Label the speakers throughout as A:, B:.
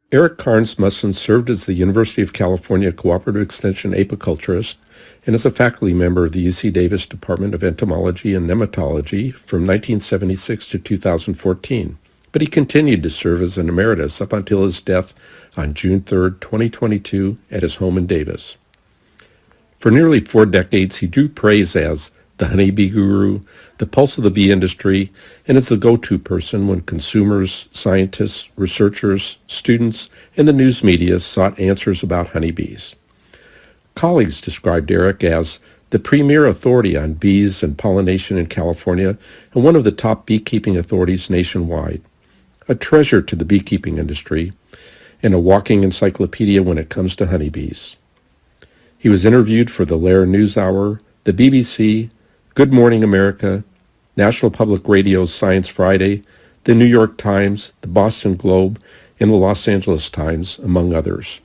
A: Eric Carnes Mussen served as the University of California Cooperative Extension apiculturist and as a faculty member of the UC Davis Department of Entomology and Nematology from 1976 to 2014, but he continued to serve as an emeritus up until his death on June 3, 2022, at his home in Davis. For nearly 4 decades, he drew praise as the honeybee guru, the pulse of the bee industry, and as the go-to person when consumers, scientists, researchers, students, and the news media sought answers about honeybees. Colleagues described Eric as the premier authority on bees and pollination in California and one of the top beekeeping authorities nationwide, a treasure to the beekeeping industry, and a walking encyclopedia when it comes to honeybees. He was interviewed for the Lair NewsHour, the BBC, Good Morning America, National Public Radio's Science Friday, the New York Times, the Boston Globe, and the Los Angeles Times, among others.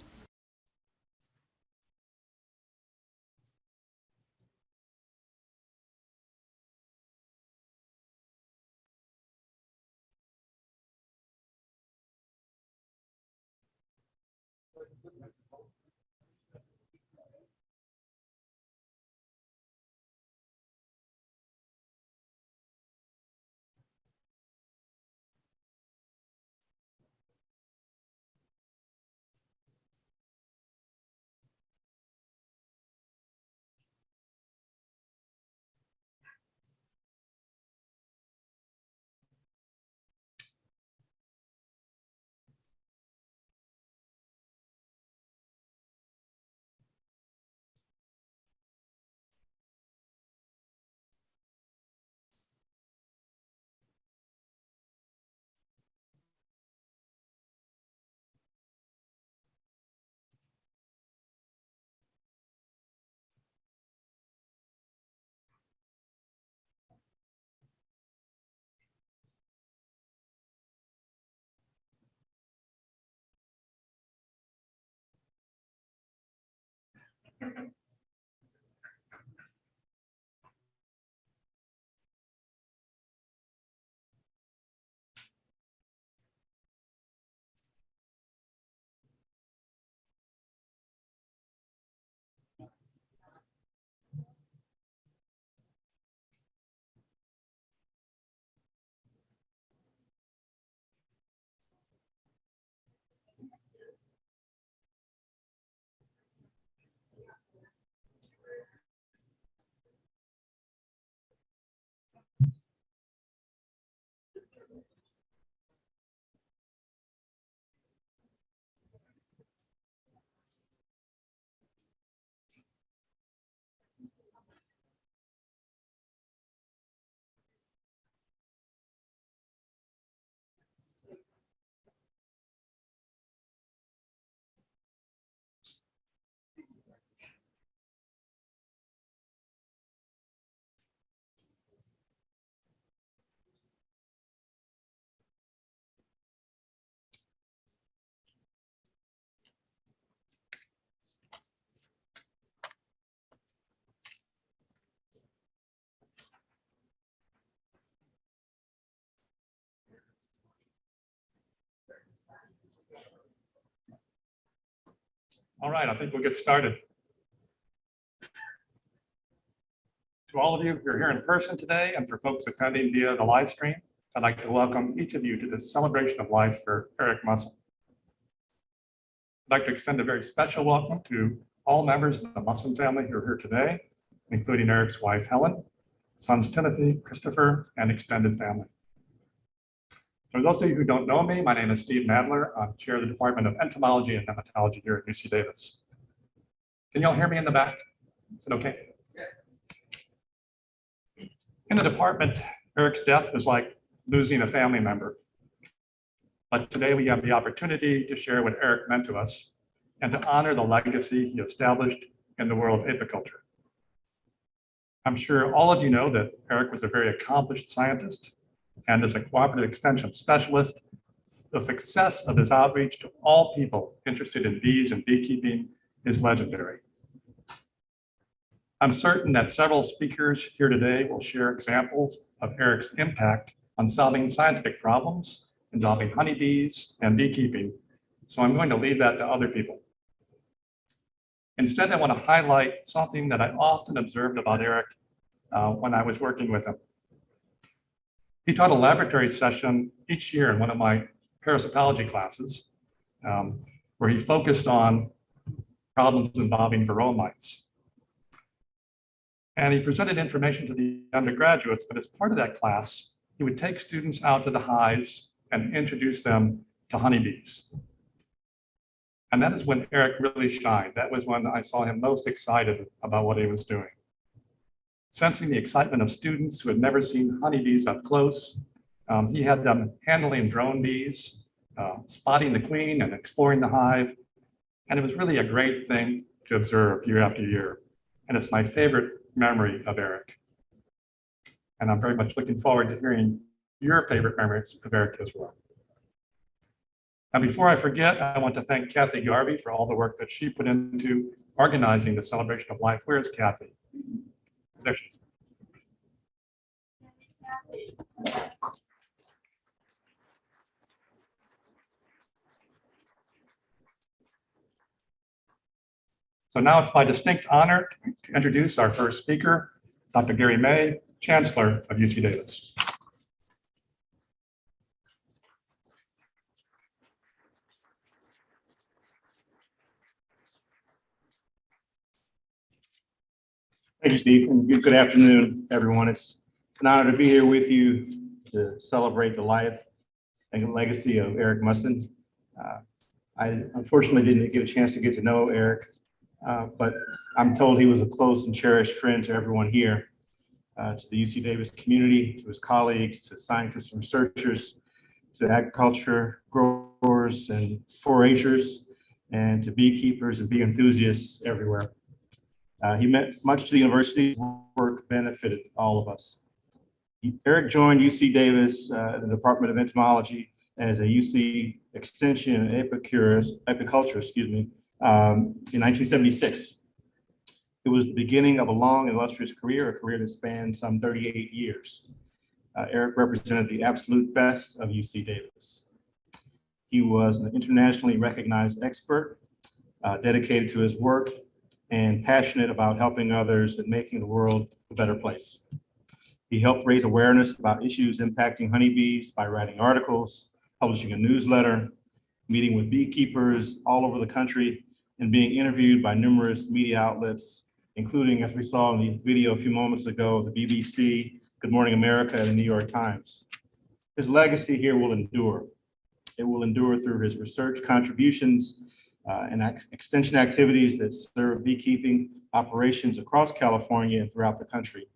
B: All right, I think we'll get started. To all of you who are here in person today and for folks attending via the live stream, I'd like to welcome each of you to this celebration of life for Eric Mussen. I'd like to extend a very special welcome to all members of the Mussen family who are here today, including Eric's wife, Helen, sons Timothy, Christopher, and extended family. For those of you who don't know me, my name is Steve Madler. I'm chair of the Department of Entomology and Nematology here at UC Davis. Can y'all hear me in the back? Is it okay? In the department, Eric's death was like losing a family member. But today we have the opportunity to share what Eric meant to us and to honor the legacy he established in the world of apiculture. I'm sure all of you know that Eric was a very accomplished scientist, and as a cooperative extension specialist, the success of his outreach to all people interested in bees and beekeeping is legendary. I'm certain that several speakers here today will share examples of Eric's impact on solving scientific problems involving honeybees and beekeeping So I'm going to leave that to other people. Instead, I want to highlight something that I often observed about Eric when I was working with him. He taught a laboratory session each year in one of my parasitology classes, where he focused on problems involving varroa mites. And he presented information to the undergraduates, but as part of that class, he would take students out to the hives and introduce them to honeybees. And that is when Eric really shined. That was when I saw him most excited about what he was doing. Sensing the excitement of students who had never seen honeybees up close, he had them handling drone bees, spotting the queen and exploring the hive. And it was really a great thing to observe year after year. And it's my favorite memory of Eric. And I'm very much looking forward to hearing your favorite memories of Eric as well. Now, before I forget, I want to thank Kathy Garvey for all the work that she put into organizing the celebration of life. Where is Kathy? There she is. So now it's my distinct honor to introduce our first speaker, Dr. Gary May, Chancellor of UC Davis.
C: Thank you, Steve, and good afternoon, everyone. It's an honor to be here with you to celebrate the life and legacy of Eric Mussen. I unfortunately didn't get a chance to get to know Eric, but I'm told he was a close and cherished friend to everyone here, to the UC Davis community, to his colleagues, to scientists and researchers, to agriculture growers and foragers, and to beekeepers and bee enthusiasts everywhere. He meant much to the university's work, benefited all of us. Eric joined UC Davis, the Department of Entomology, as a UC Extension apiculturist, in 1976. It was the beginning of a long and illustrious career, a career that spanned some 38 years. Eric represented the absolute best of UC Davis. He was an internationally recognized expert, dedicated to his work, and passionate about helping others and making the world a better place. He helped raise awareness about issues impacting honeybees by writing articles, publishing a newsletter, meeting with beekeepers all over the country, and being interviewed by numerous media outlets, including, as we saw in the video a few moments ago, the BBC, Good Morning America, and the New York Times. His legacy here will endure. It will endure through his research contributions and extension activities that serve beekeeping operations across California and throughout the country.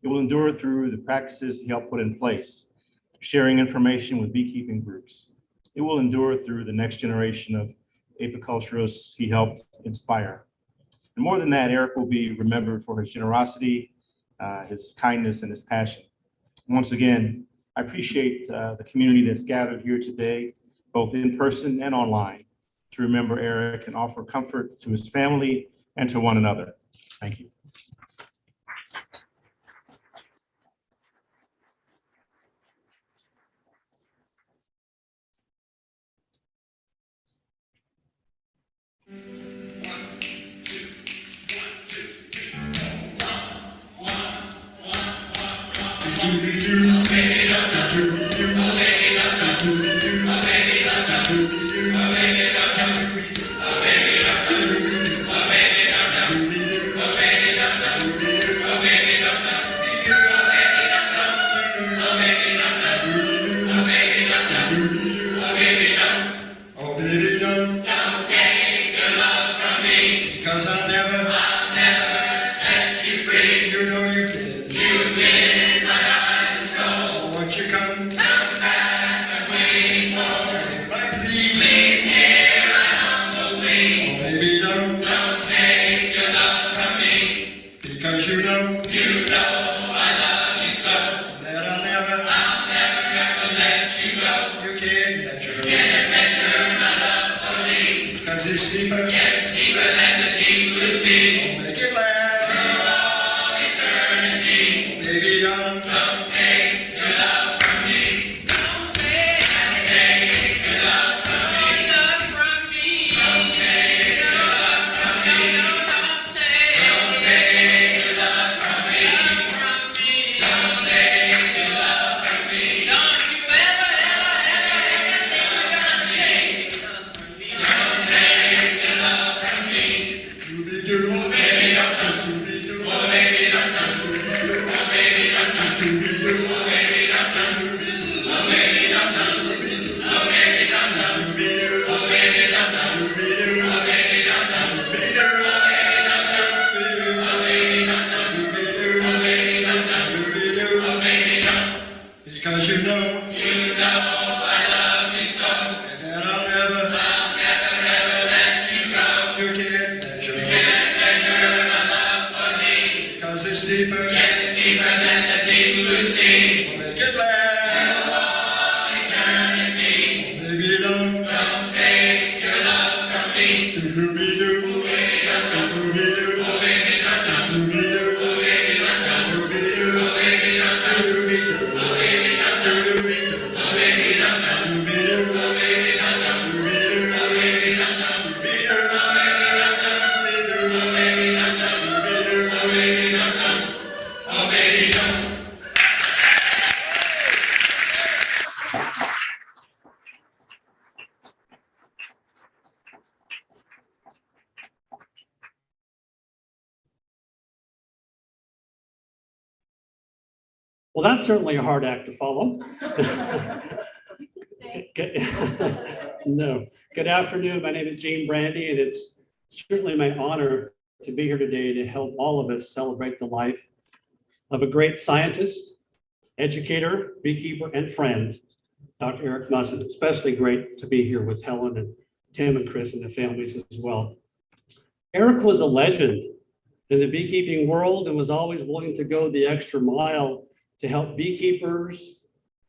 C: It will endure through the practices he helped put in place, sharing information with beekeeping groups. It will endure through the next generation of apiculturists he helped inspire. And more than that, Eric will be remembered for his generosity, his kindness, and his passion. Once again, I appreciate the community that's gathered here today, both in person and online, to remember Eric and offer comfort to his family and to one another. Thank you.
D: Well, that's certainly a hard act to follow. No. Good afternoon. My name is Gene Brandy, and it's certainly my honor to be here today to help all of us celebrate the life of a great scientist, educator, beekeeper, and friend, Dr. Eric Mussen. Especially great to be here with Helen and Tim and Chris and the families as well. Eric was a legend in the beekeeping world and was always willing to go the extra mile to help beekeepers,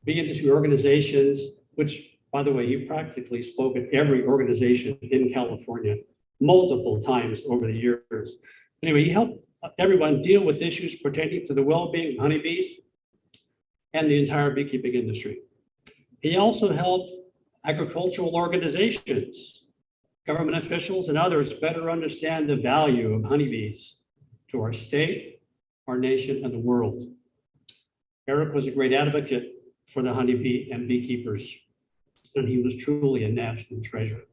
D: bee industry organizations, which, by the way, he practically spoke at every organization in California multiple times over the years. Anyway, he helped everyone deal with issues pertaining to the well-being of honeybees and the entire beekeeping industry. He also helped agricultural organizations, government officials, and others better understand the value of honeybees to our state, our nation, and the world. Eric was a great advocate for the honeybee and beekeepers, and he was truly a national treasure.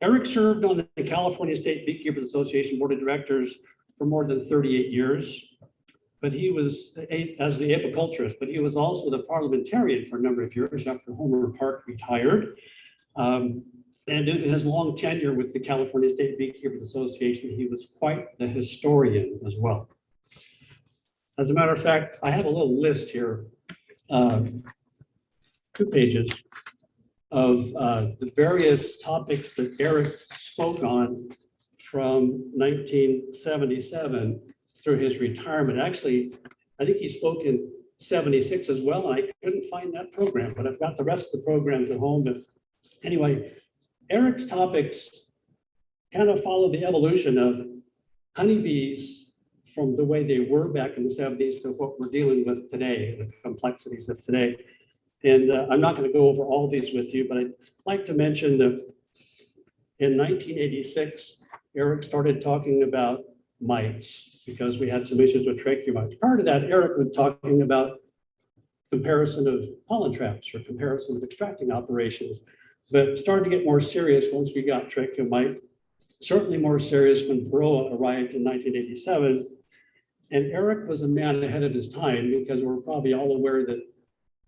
D: Eric served on the California State Beekeepers Association Board of Directors for more than 38 years, but he was as the apiculturist, but he was also the parliamentarian for a number of years after Homer Park retired. And due to his long tenure with the California State Beekeepers Association, he was quite the historian as well. As a matter of fact, I have a little list here, 2 pages of the various topics that Eric spoke on from 1977 through his retirement. Actually, I think he spoke in 76 as well, and I couldn't find that program, but I've got the rest of the programs at home. But anyway, Eric's topics kind of follow the evolution of honeybees from the way they were back in the 70s to what we're dealing with today, the complexities of today. And I'm not going to go over all these with you, but I'd like to mention that in 1986, Eric started talking about mites because we had some issues with trachea mites. Prior to that, Eric was talking about comparison of pollen traps or comparison of extracting operations, but it started to get more serious once we got trachea mite, certainly more serious when Varroa arrived in 1987. And Eric was a man ahead of his time because we're probably all aware that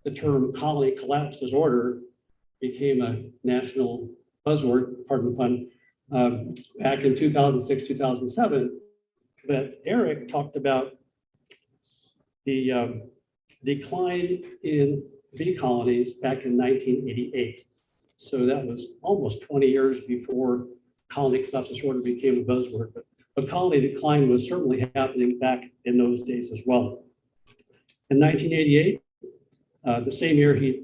D: the term colony collapse disorder became a national buzzword, pardon the pun, back in 2006, 2007. But Eric talked about the decline in bee colonies back in 1988. So that was almost 20 years before colony collapse disorder became a buzzword. But a colony decline was certainly happening back in those days as well. In 1988, the same year he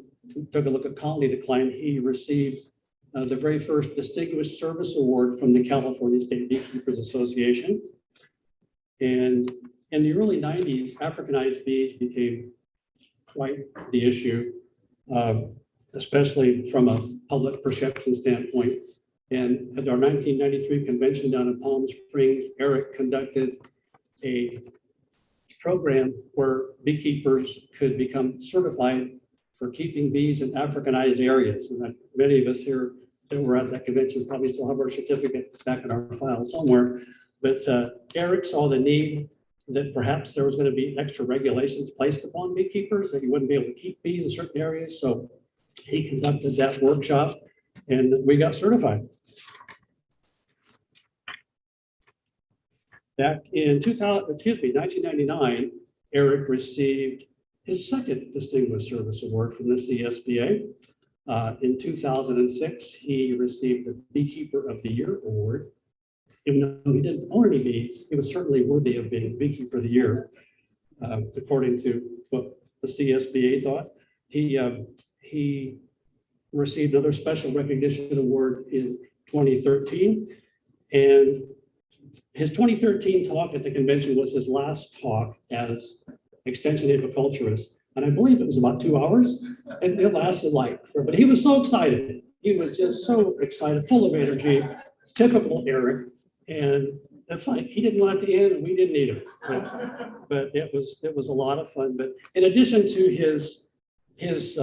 D: took a look at colony decline, he received the very first Distinguished Service Award from the California State Beekeepers Association. And in the early 90s, Africanized bees became quite the issue, especially from a public perception standpoint. And at our 1993 convention down in Palm Springs, Eric conducted a program where beekeepers could become certified for keeping bees in Africanized areas. And many of us here that were at that convention probably still have our certificate back in our file somewhere. But Eric saw the need that perhaps there was going to be extra regulations placed upon beekeepers, that you wouldn't be able to keep bees in certain areas. So he conducted that workshop and we got certified. Back in 1999, Eric received his second Distinguished Service Award from the CSBA. In 2006, he received the Beekeeper of the Year Award. Even though he didn't own any bees, he was certainly worthy of being Beekeeper of the Year. according to what the CSBA thought. He received another special recognition award in 2013. And his 2013 talk at the convention was his last talk as extension apiculturist. And I believe it was about 2 hours, and it lasted but he was so excited. He was just so excited, full of energy, typical Eric. And it's like, he didn't want it to end and we didn't either. But it was a lot of fun. But in addition to his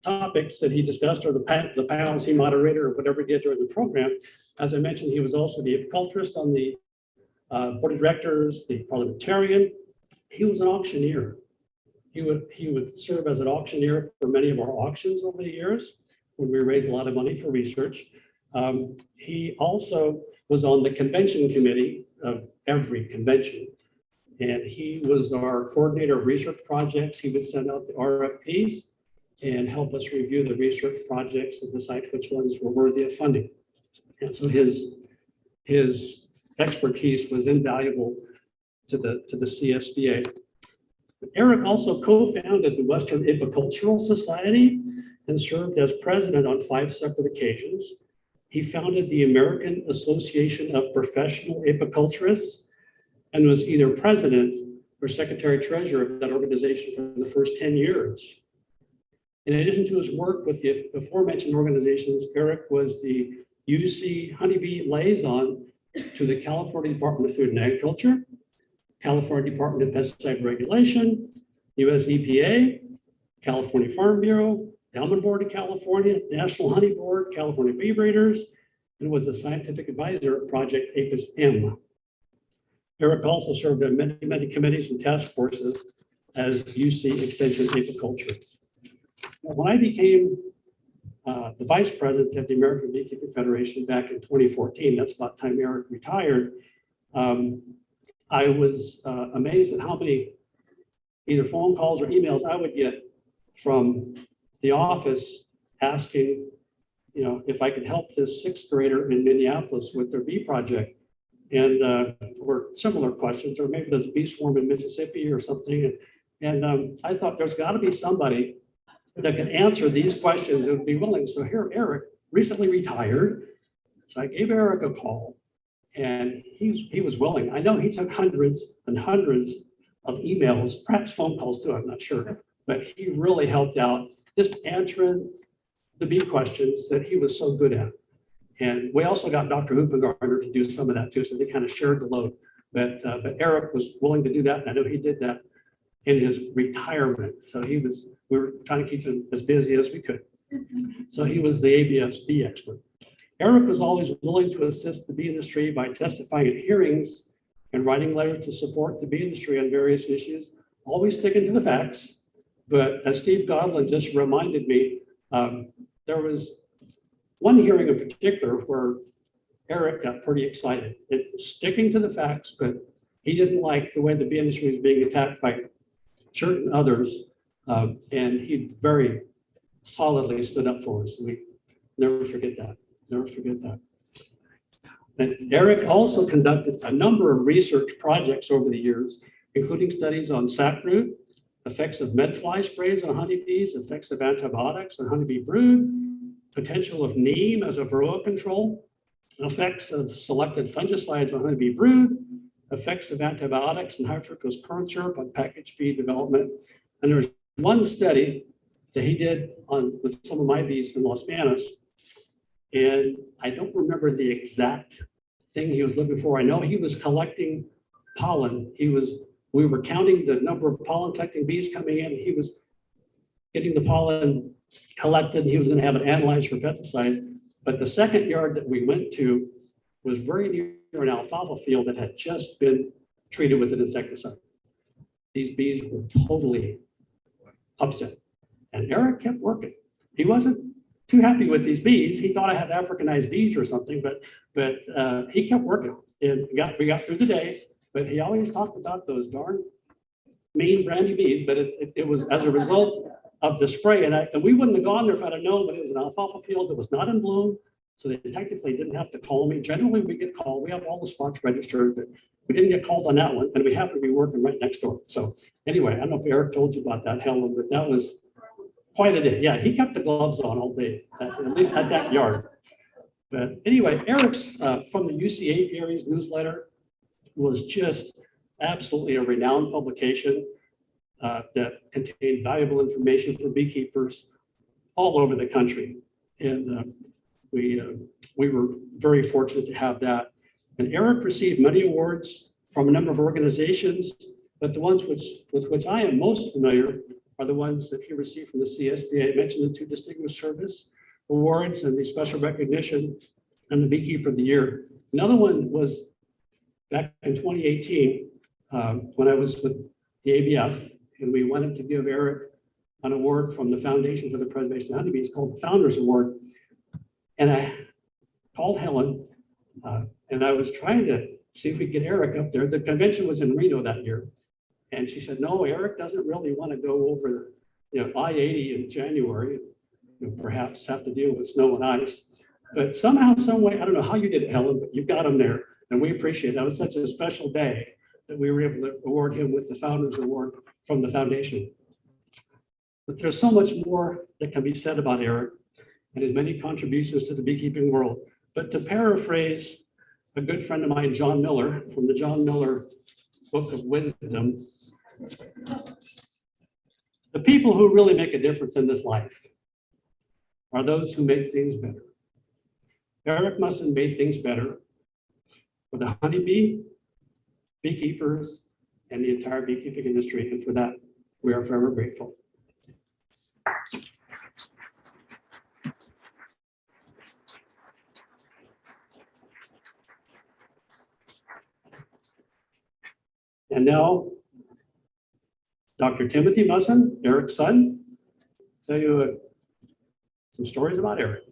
D: topics that he discussed, or the panels he moderated, or whatever he did during the program, as I mentioned, he was also the apiculturist on the board of directors, the parliamentarian. He was an auctioneer. He would serve as an auctioneer for many of our auctions over the years when we raised a lot of money for research. He also was on the convention committee of every convention. And he was our coordinator of research projects. He would send out the RFPs and help us review the research projects and decide which ones were worthy of funding. And so his expertise was invaluable to the CSBA. Eric also co-founded the Western Apicultural Society and served as president on 5 separate occasions. He founded the American Association of Professional Apiculturists and was either president or secretary-treasurer of that organization for the first 10 years. In addition to his work with the aforementioned organizations, Eric was the UC honeybee liaison to the California Department of Food and Agriculture, California Department of Pesticide Regulation, US EPA, California Farm Bureau, Almond Board of California, National Honey Board, California Bee Breeders, and was a scientific advisor at Project APIS M. Eric also served on many committees and task forces as UC Extension apiculturist. When I became the vice president of the American Beekeeping Federation back in 2014, that's about the time Eric retired, I was amazed at how many either phone calls or emails I would get from the office asking, if I could help this 6th grader in Minneapolis with their bee project. And or similar questions, or maybe there's a bee swarm in Mississippi or something. And I thought there's got to be somebody that can answer these questions and would be willing. So here, Eric recently retired. So I gave Eric a call, and he was willing. I know he took hundreds and hundreds of emails, perhaps phone calls too, I'm not sure, but he really helped out just answering the bee questions that he was so good at. And we also got Dr. Hoopengarner to do some of that too, so they kind of shared the load. But Eric was willing to do that, and I know he did that in his retirement. So we were trying to keep him as busy as we could. So he was the ABS bee expert. Eric was always willing to assist the bee industry by testifying at hearings and writing letters to support the bee industry on various issues, always sticking to the facts. But as Steve Godlin just reminded me, there was one hearing in particular where Eric got pretty excited. It was sticking to the facts, but he didn't like the way the bee industry was being attacked by certain others. And he very solidly stood up for us. We never forget that. Never forget that. And Eric also conducted a number of research projects over the years, including studies on saproot, effects of medfly sprays on honeybees, effects of antibiotics on honeybee brood, potential of neem as a varroa control, effects of selected fungicides on honeybee brood, effects of antibiotics and high fructose corn syrup on packaged feed development. And there's one study that he did with some of my bees in Los Banos. And I don't remember the exact thing he was looking for. I know he was collecting pollen. We were counting the number of pollen collecting bees coming in. He was getting the pollen collected. He was going to have it analyzed for pesticide. But the second yard that we went to was very near an alfalfa field that had just been treated with an insecticide. These bees were totally upset. And Eric kept working. He wasn't too happy with these bees. He thought I had Africanized bees or something, but he kept working. And we got through the day, but he always talked about those darn mean brandy bees, but it was as a result of the spray. And we wouldn't have gone there if I'd have known, but it was an alfalfa field that was not in bloom. So they technically didn't have to call me. Generally, we get called. We have all the spots registered, but we didn't get called on that one, and we happened to be working right next door. So anyway, I don't know if Eric told you about that, Helen, but that was quite a day. Yeah, he kept the gloves on all day, at least at that yard. But anyway, Eric's from the UC Apiaries newsletter was just absolutely a renowned publication that contained valuable information for beekeepers all over the country. And we were very fortunate to have that. And Eric received many awards from a number of organizations, but the ones with which I am most familiar are the ones that he received from the CSBA. I mentioned the 2 Distinguished Service Awards and the Special Recognition and the Beekeeper of the Year. Another one was back in 2018 when I was with the ABF, and we wanted to give Eric an award from the Foundation for the Preservation of Honeybees called the Founders Award. And I called Helen and I was trying to see if we could get Eric up there. The convention was in Reno that year. And she said, no, Eric doesn't really want to go over I-80 in January, perhaps have to deal with snow and ice. But somehow, some way, I don't know how you did it, Helen, but you got him there. And we appreciate it. That was such a special day that we were able to award him with the Founders Award from the foundation. But there's so much more that can be said about Eric and his many contributions to the beekeeping world. But to paraphrase a good friend of mine, John Miller, from the John Miller Book of Wisdom, the people who really make a difference in this life are those who make things better. Eric Mussen made things better for the honeybee, beekeepers, and the entire beekeeping industry. And for that, we are forever grateful. And now, Dr. Timothy Mussen, Eric's son, tell you some stories about Eric.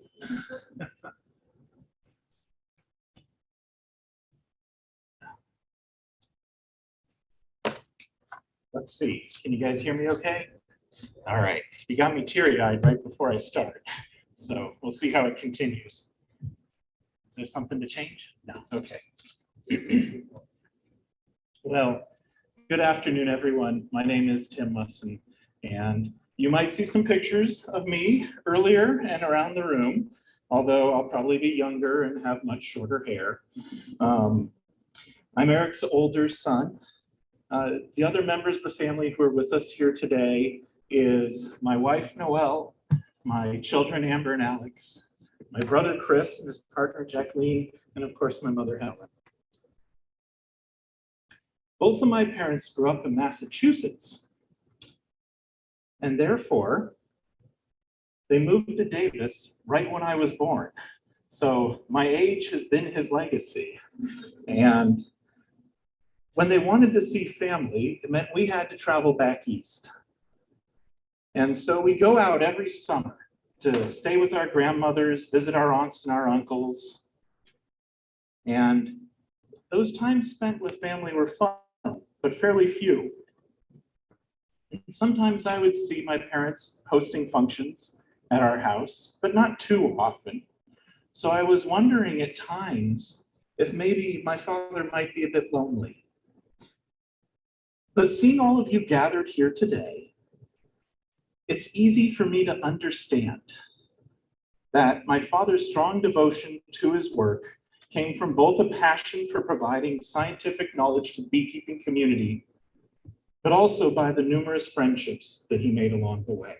E: Let's see, can you guys hear me okay? All right, you got me teary-eyed right before I start, so we'll see how it continues. Is there something to change? No, okay. Well, good afternoon, everyone. My name is Tim Mussen, and you might see some pictures of me earlier and around the room, although I'll probably be younger and have much shorter hair. I'm Eric's older son. The other members of the family who are with us here today is my wife, Noelle, my children, Amber and Alex, my brother, Chris, and his partner, Jacqueline, and of course, my mother, Helen. Both of my parents grew up in Massachusetts, and therefore, they moved to Davis right when I was born. So my age has been his legacy. And when they wanted to see family, it meant we had to travel back east. And so we go out every summer to stay with our grandmothers, visit our aunts and our uncles. And those times spent with family were fun, but fairly few. And sometimes I would see my parents hosting functions at our house, but not too often. So I was wondering at times if maybe my father might be a bit lonely. But seeing all of you gathered here today, it's easy for me to understand that my father's strong devotion to his work came from both a passion for providing scientific knowledge to the beekeeping community, but also by the numerous friendships that he made along the way.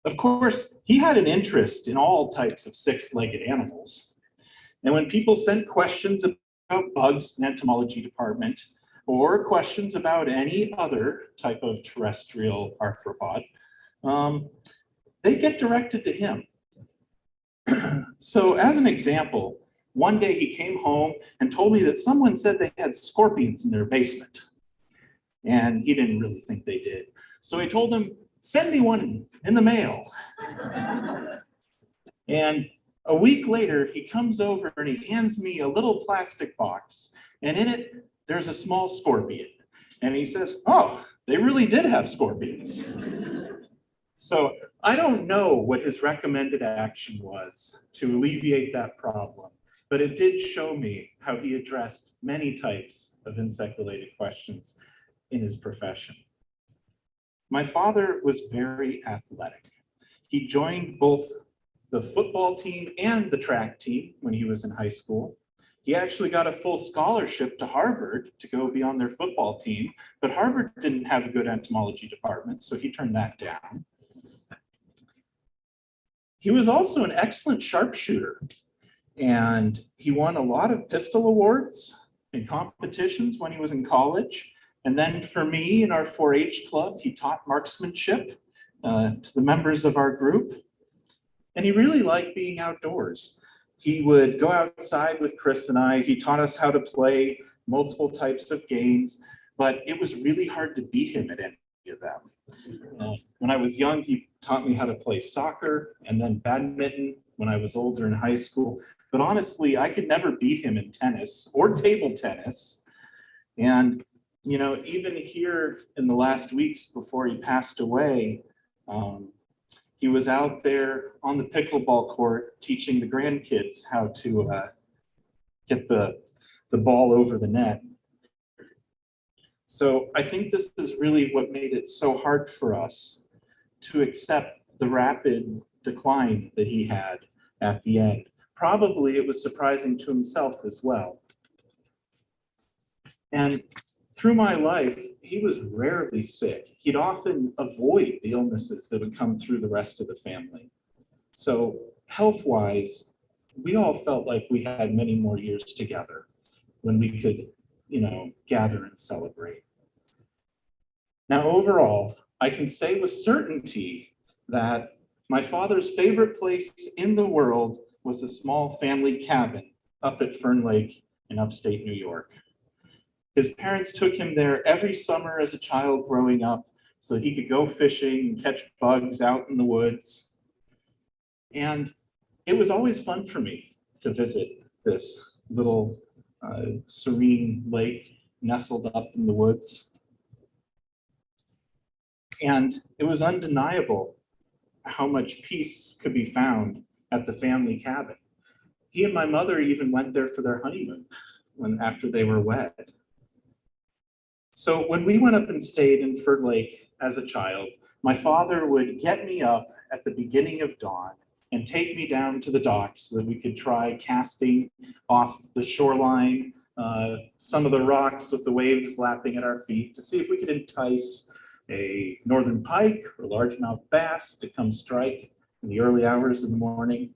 E: Of course, he had an interest in all types of six-legged animals. And when people sent questions about bugs in the entomology department, or questions about any other type of terrestrial arthropod, they get directed to him. So as an example, one day he came home and told me that someone said they had scorpions in their basement. And he didn't really think they did. So I told him, send me one in the mail. And a week later, he comes over and he hands me a little plastic box. And in it, there's a small scorpion. And he says, oh, they really did have scorpions. So I don't know what his recommended action was to alleviate that problem. but it did show me how he addressed many types of insect-related questions in his profession. My father was very athletic. He joined both the football team and the track team when he was in high school. He actually got a full scholarship to Harvard to go be on their football team, but Harvard didn't have a good entomology department, so he turned that down. He was also an excellent sharpshooter, and he won a lot of pistol awards in competitions when he was in college. And then for me in our 4-H club, he taught marksmanship to the members of our group. And he really liked being outdoors. He would go outside with Chris and I. He taught us how to play multiple types of games, but it was really hard to beat him at any of them. When I was young, he taught me how to play soccer and then badminton when I was older in high school. But honestly, I could never beat him in tennis or table tennis. And, you know, even here in the last weeks before he passed away, he was out there on the pickleball court teaching the grandkids how to get the ball over the net. So I think this is really what made it so hard for us to accept the rapid decline that he had at the end. Probably it was surprising to himself as well. And through my life, he was rarely sick. He'd often avoid the illnesses that would come through the rest of the family. So health-wise, we all felt like we had many more years together when we could, you know, gather and celebrate. Now, overall, I can say with certainty that my father's favorite place in the world was a small family cabin up at Fern Lake in upstate New York. His parents took him there every summer as a child growing up so he could go fishing and catch bugs out in the woods. And it was always fun for me to visit this little serene lake nestled up in the woods. And it was undeniable how much peace could be found at the family cabin. He and my mother even went there for their honeymoon after they were wed. So when we went up and stayed in Fern Lake as a child, my father would get me up at the beginning of dawn and take me down to the docks so that we could try casting off the shoreline, some of the rocks with the waves lapping at our feet to see if we could entice a northern pike or largemouth bass to come strike in the early hours of the morning.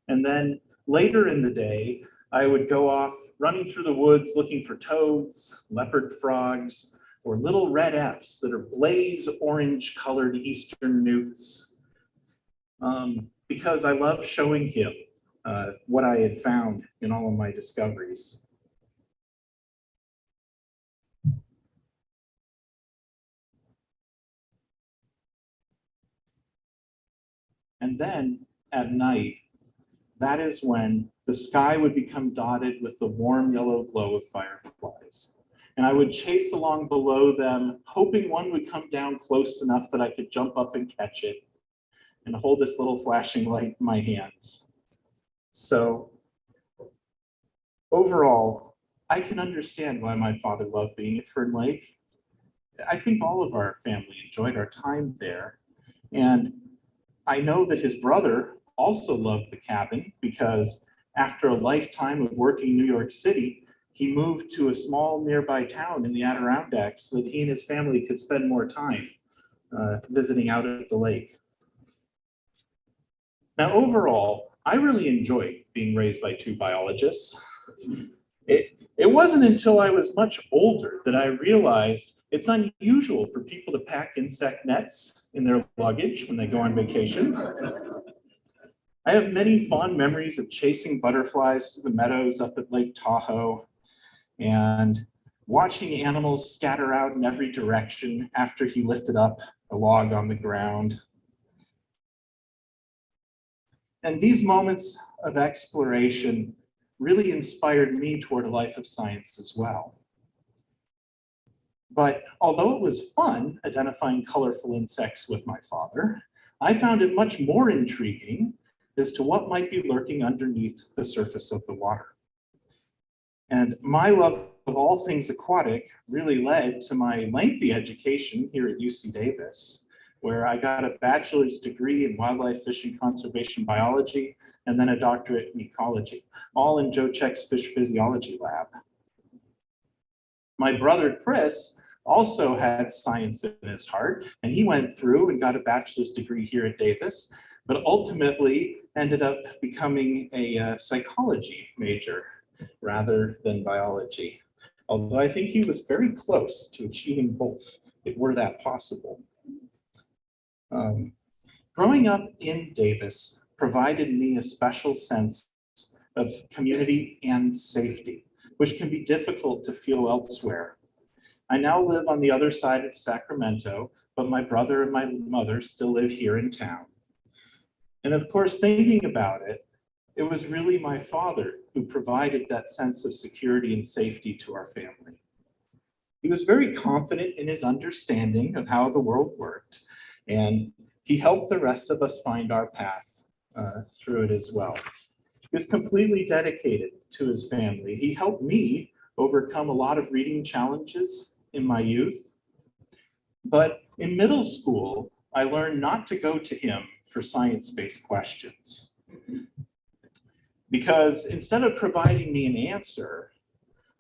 E: And then later in the day, I would go off running through the woods looking for toads, leopard frogs, or little red F's that are blaze orange colored eastern newts, because I love showing him what I had found in all of my discoveries. And then at night, that is when the sky would become dotted with the warm yellow glow of fireflies. And I would chase along below them, hoping one would come down close enough that I could jump up and catch it and hold this little flashing light in my hands. So overall, I can understand why my father loved being at Fern Lake. I think all of our family enjoyed our time there. And I know that his brother also loved the cabin because after a lifetime of working in New York City, he moved to a small nearby town in the Adirondacks so that he and his family could spend more time visiting out at the lake. Now, overall, I really enjoyed being raised by two biologists. It wasn't until I was much older that I realized it's unusual for people to pack insect nets in their luggage when they go on vacation. I have many fond memories of chasing butterflies through the meadows up at Lake Tahoe and watching animals scatter out in every direction after he lifted up a log on the ground. And these moments of exploration really inspired me toward a life of science as well. But although it was fun identifying colorful insects with my father, I found it much more intriguing as to what might be lurking underneath the surface of the water. And my love of all things aquatic really led to my lengthy education here at UC Davis, where I got a bachelor's degree in wildlife fish and conservation biology, and then a doctorate in ecology, all in Joe Check's fish physiology lab. My brother, Chris, also had science in his heart, and he went through and got a bachelor's degree here at Davis, but ultimately ended up becoming a psychology major rather than biology. Although I think he was very close to achieving both, if were that possible. Growing up in Davis provided me a special sense of community and safety, which can be difficult to feel elsewhere. I now live on the other side of Sacramento, but my brother and my mother still live here in town. And of course, thinking about it, it was really my father who provided that sense of security and safety to our family. He was very confident in his understanding of how the world worked, and he helped the rest of us find our path through it as well. He was completely dedicated to his family. He helped me overcome a lot of reading challenges in my youth. But in middle school, I learned not to go to him for science-based questions. Because instead of providing me an answer,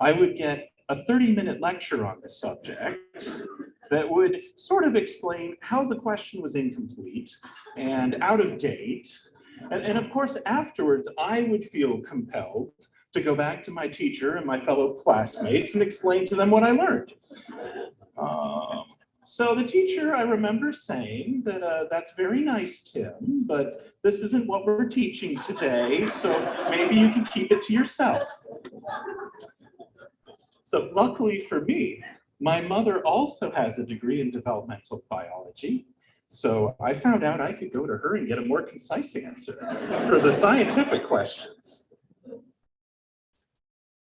E: I would get a 30-minute lecture on the subject that would sort of explain how the question was incomplete and out of date. And of course, afterwards, I would feel compelled to go back to my teacher and my fellow classmates and explain to them what I learned. So the teacher, I remember saying that that's very nice, Tim, but this isn't what we're teaching today, so maybe you can keep it to yourself. So luckily for me, my mother also has a degree in developmental biology. So I found out I could go to her and get a more concise answer for the scientific questions.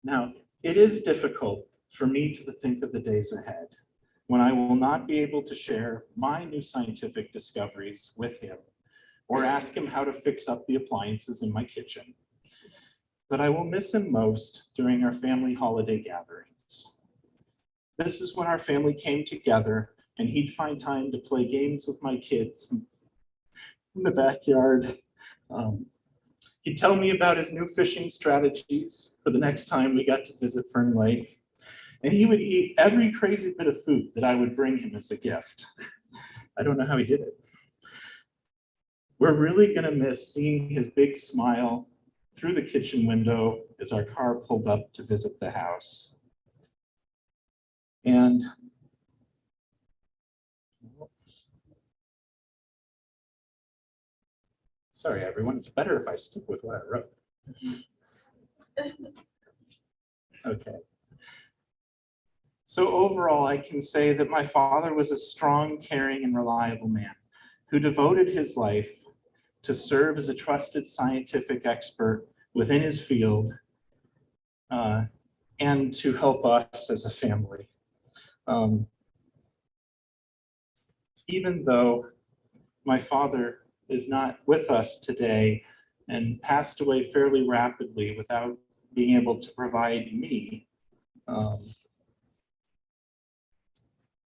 E: Now, it is difficult for me to think of the days ahead when I will not be able to share my new scientific discoveries with him or ask him how to fix up the appliances in my kitchen. But I will miss him most during our family holiday gatherings. This is when our family came together and he'd find time to play games with my kids in the backyard. He'd tell me about his new fishing strategies for the next time we got to visit Fern Lake. And he would eat every crazy bit of food that I would bring him as a gift. I don't know how he did it. We're really gonna miss seeing his big smile through the kitchen window as our car pulled up to visit the house. And sorry, everyone, it's better if I stick with what I wrote. Okay. So overall, I can say that my father was a strong, caring, and reliable man who devoted his life to serve as a trusted scientific expert within his field and to help us as a family. Even though my father is not with us today and passed away fairly rapidly without being able to provide me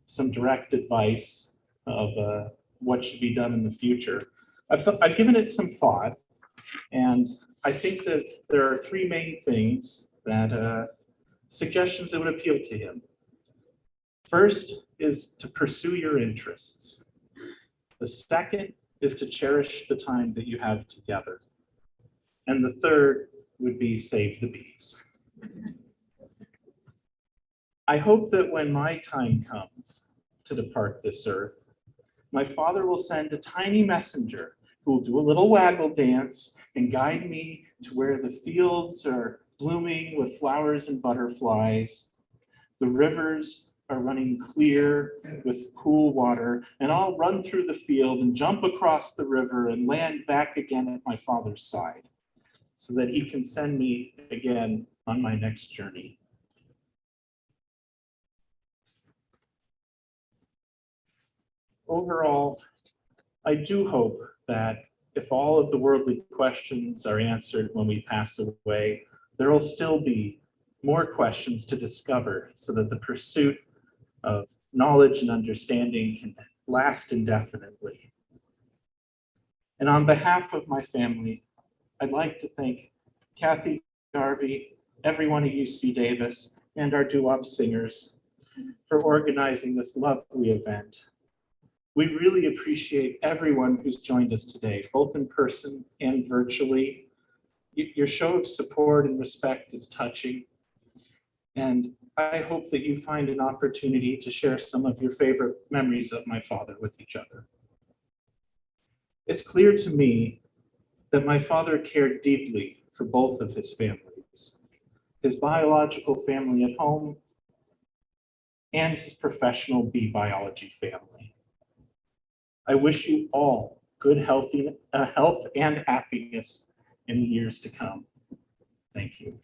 E: some direct advice of what should be done in the future. I've given it some thought, and I think that there are three main things that suggestions that would appeal to him. First is to pursue your interests. The second is to cherish the time that you have together. And the third would be save the bees. I hope that when my time comes to depart this earth, my father will send a tiny messenger who will do a little waggle dance and guide me to where the fields are blooming with flowers and butterflies. The rivers are running clear with cool water, and I'll run through the field and jump across the river and land back again at my father's side so that he can send me again on my next journey. Overall, I do hope that if all of the worldly questions are answered when we pass away, there will still be more questions to discover so that the pursuit of knowledge and understanding can last indefinitely. And on behalf of my family, I'd like to thank Kathy Garvey, everyone at UC Davis, and our doo-wop singers for organizing this lovely event. We really appreciate everyone who's joined us today, both in person and virtually. Your show of support and respect is touching, and I hope that you find an opportunity to share some of your favorite memories of my father with each other. It's clear to me that my father cared deeply for both of his families, his biological family at home and his professional bee biology family. I wish you all good health and happiness in the years to come. Thank you.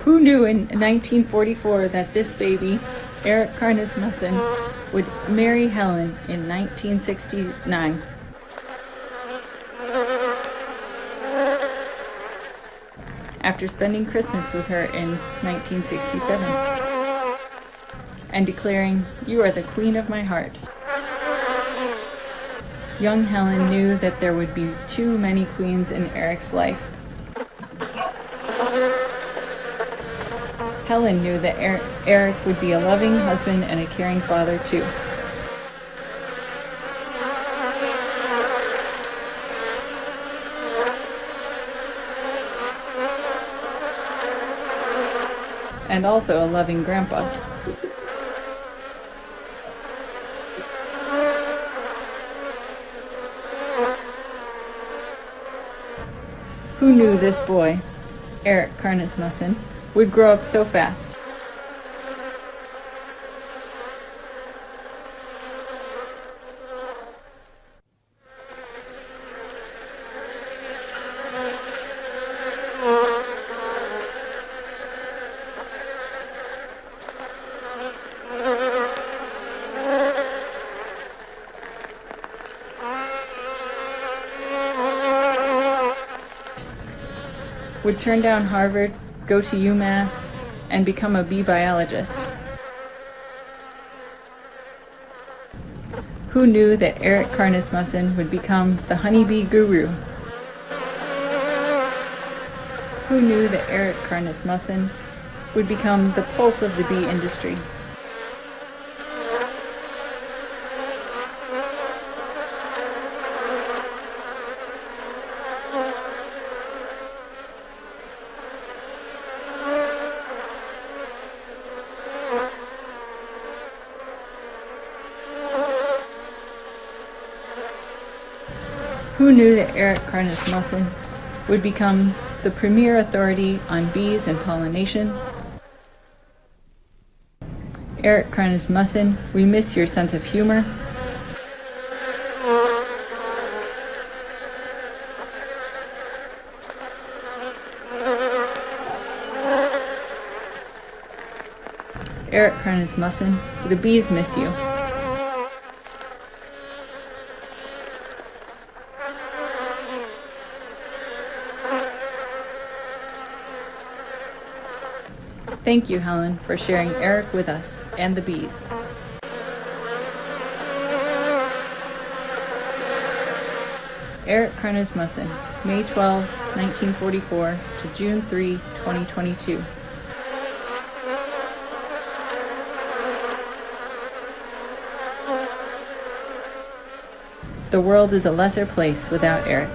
F: Who knew in 1944 that this baby, Eric Carnes Mussen, would marry Helen in 1969? After spending Christmas with her in 1967 and declaring, "You are the queen of my heart." Young Helen knew that there would be too many queens in Eric's life. Helen knew that Eric would be a loving husband and a caring father too. And also a loving grandpa. Who knew this boy, Eric Carnes Mussen, would grow up so fast? Would turn down Harvard, go to UMass, and become a bee biologist. Who knew that Eric Carnes Mussen would become the honeybee guru? Who knew that Eric Carnes Mussen would become the pulse of the bee industry? Who knew that Eric Carnes Mussen would become the premier authority on bees and pollination? Eric Carnes Mussen, we miss your sense of humor. Eric Carnes Mussen, the bees miss you. Thank you, Helen, for sharing Eric with us and the bees. Eric Carnes Mussen, May 12, 1944 to June 3, 2022. The world is a lesser place without Eric.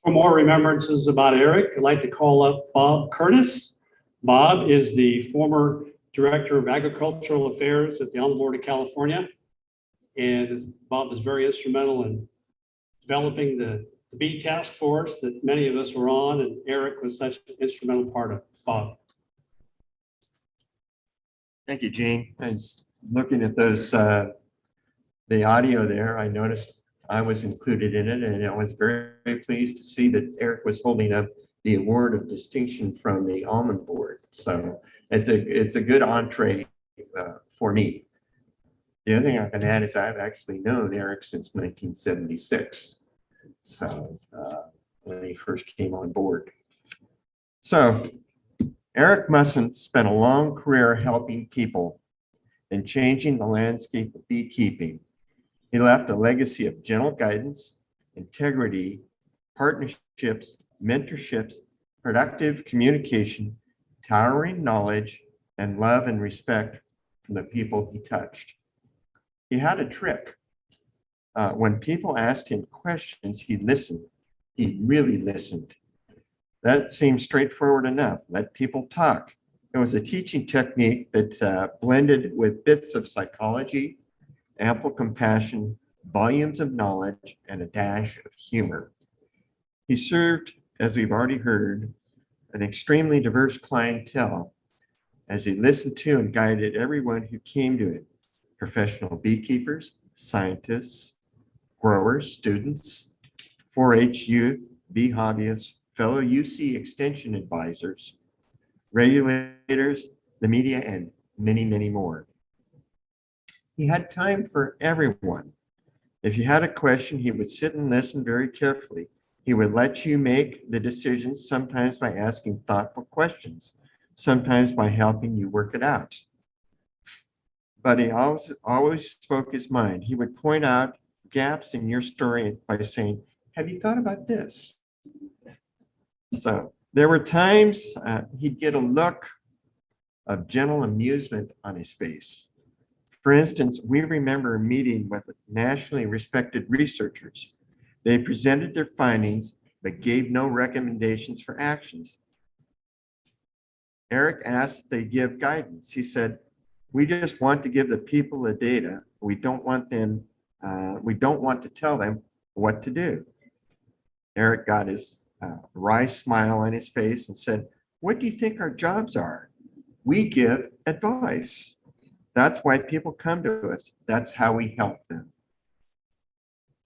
D: For more remembrances about Eric, I'd like to call up Bob Curtis. Bob is the former Director of Agricultural Affairs at the Almond Board of California. And Bob was very instrumental in developing the bee task force that many of us were on, and Eric was such an instrumental part of. Bob.
G: Thank you, Gene. I was looking at those, the audio there. I noticed I was included in it, and I was very, very pleased to see that Eric was holding up the award of distinction from the Almond Board. So it's a good entree for me. The other thing I can add is I've actually known Eric since 1976. So when he first came on board. So Eric Mussen spent a long career helping people and changing the landscape of beekeeping. He left a legacy of gentle guidance, integrity, partnerships, mentorships, productive communication, towering knowledge, and love and respect from the people he touched. He had a trick. When people asked him questions, he listened. He really listened. That seemed straightforward enough. Let people talk. It was a teaching technique that blended with bits of psychology, ample compassion, volumes of knowledge, and a dash of humor. He served, as we've already heard, an extremely diverse clientele as he listened to and guided everyone who came to him: professional beekeepers, scientists, growers, students, 4-H youth, bee hobbyists, fellow UC Extension advisors, regulators, the media, and many, many more. He had time for everyone. If you had a question, he would sit and listen very carefully. He would let you make the decisions, sometimes by asking thoughtful questions, sometimes by helping you work it out. But he always spoke his mind. He would point out gaps in your story by saying, "Have you thought about this?" So there were times he'd get a look of gentle amusement on his face. For instance, we remember a meeting with nationally respected researchers. They presented their findings, but gave no recommendations for actions. Eric asked they give guidance. He said, "We just want to give the people the data. We don't want to tell them what to do." Eric got his wry smile on his face and said, "What do you think our jobs are? We give advice. That's why people come to us. That's how we help them."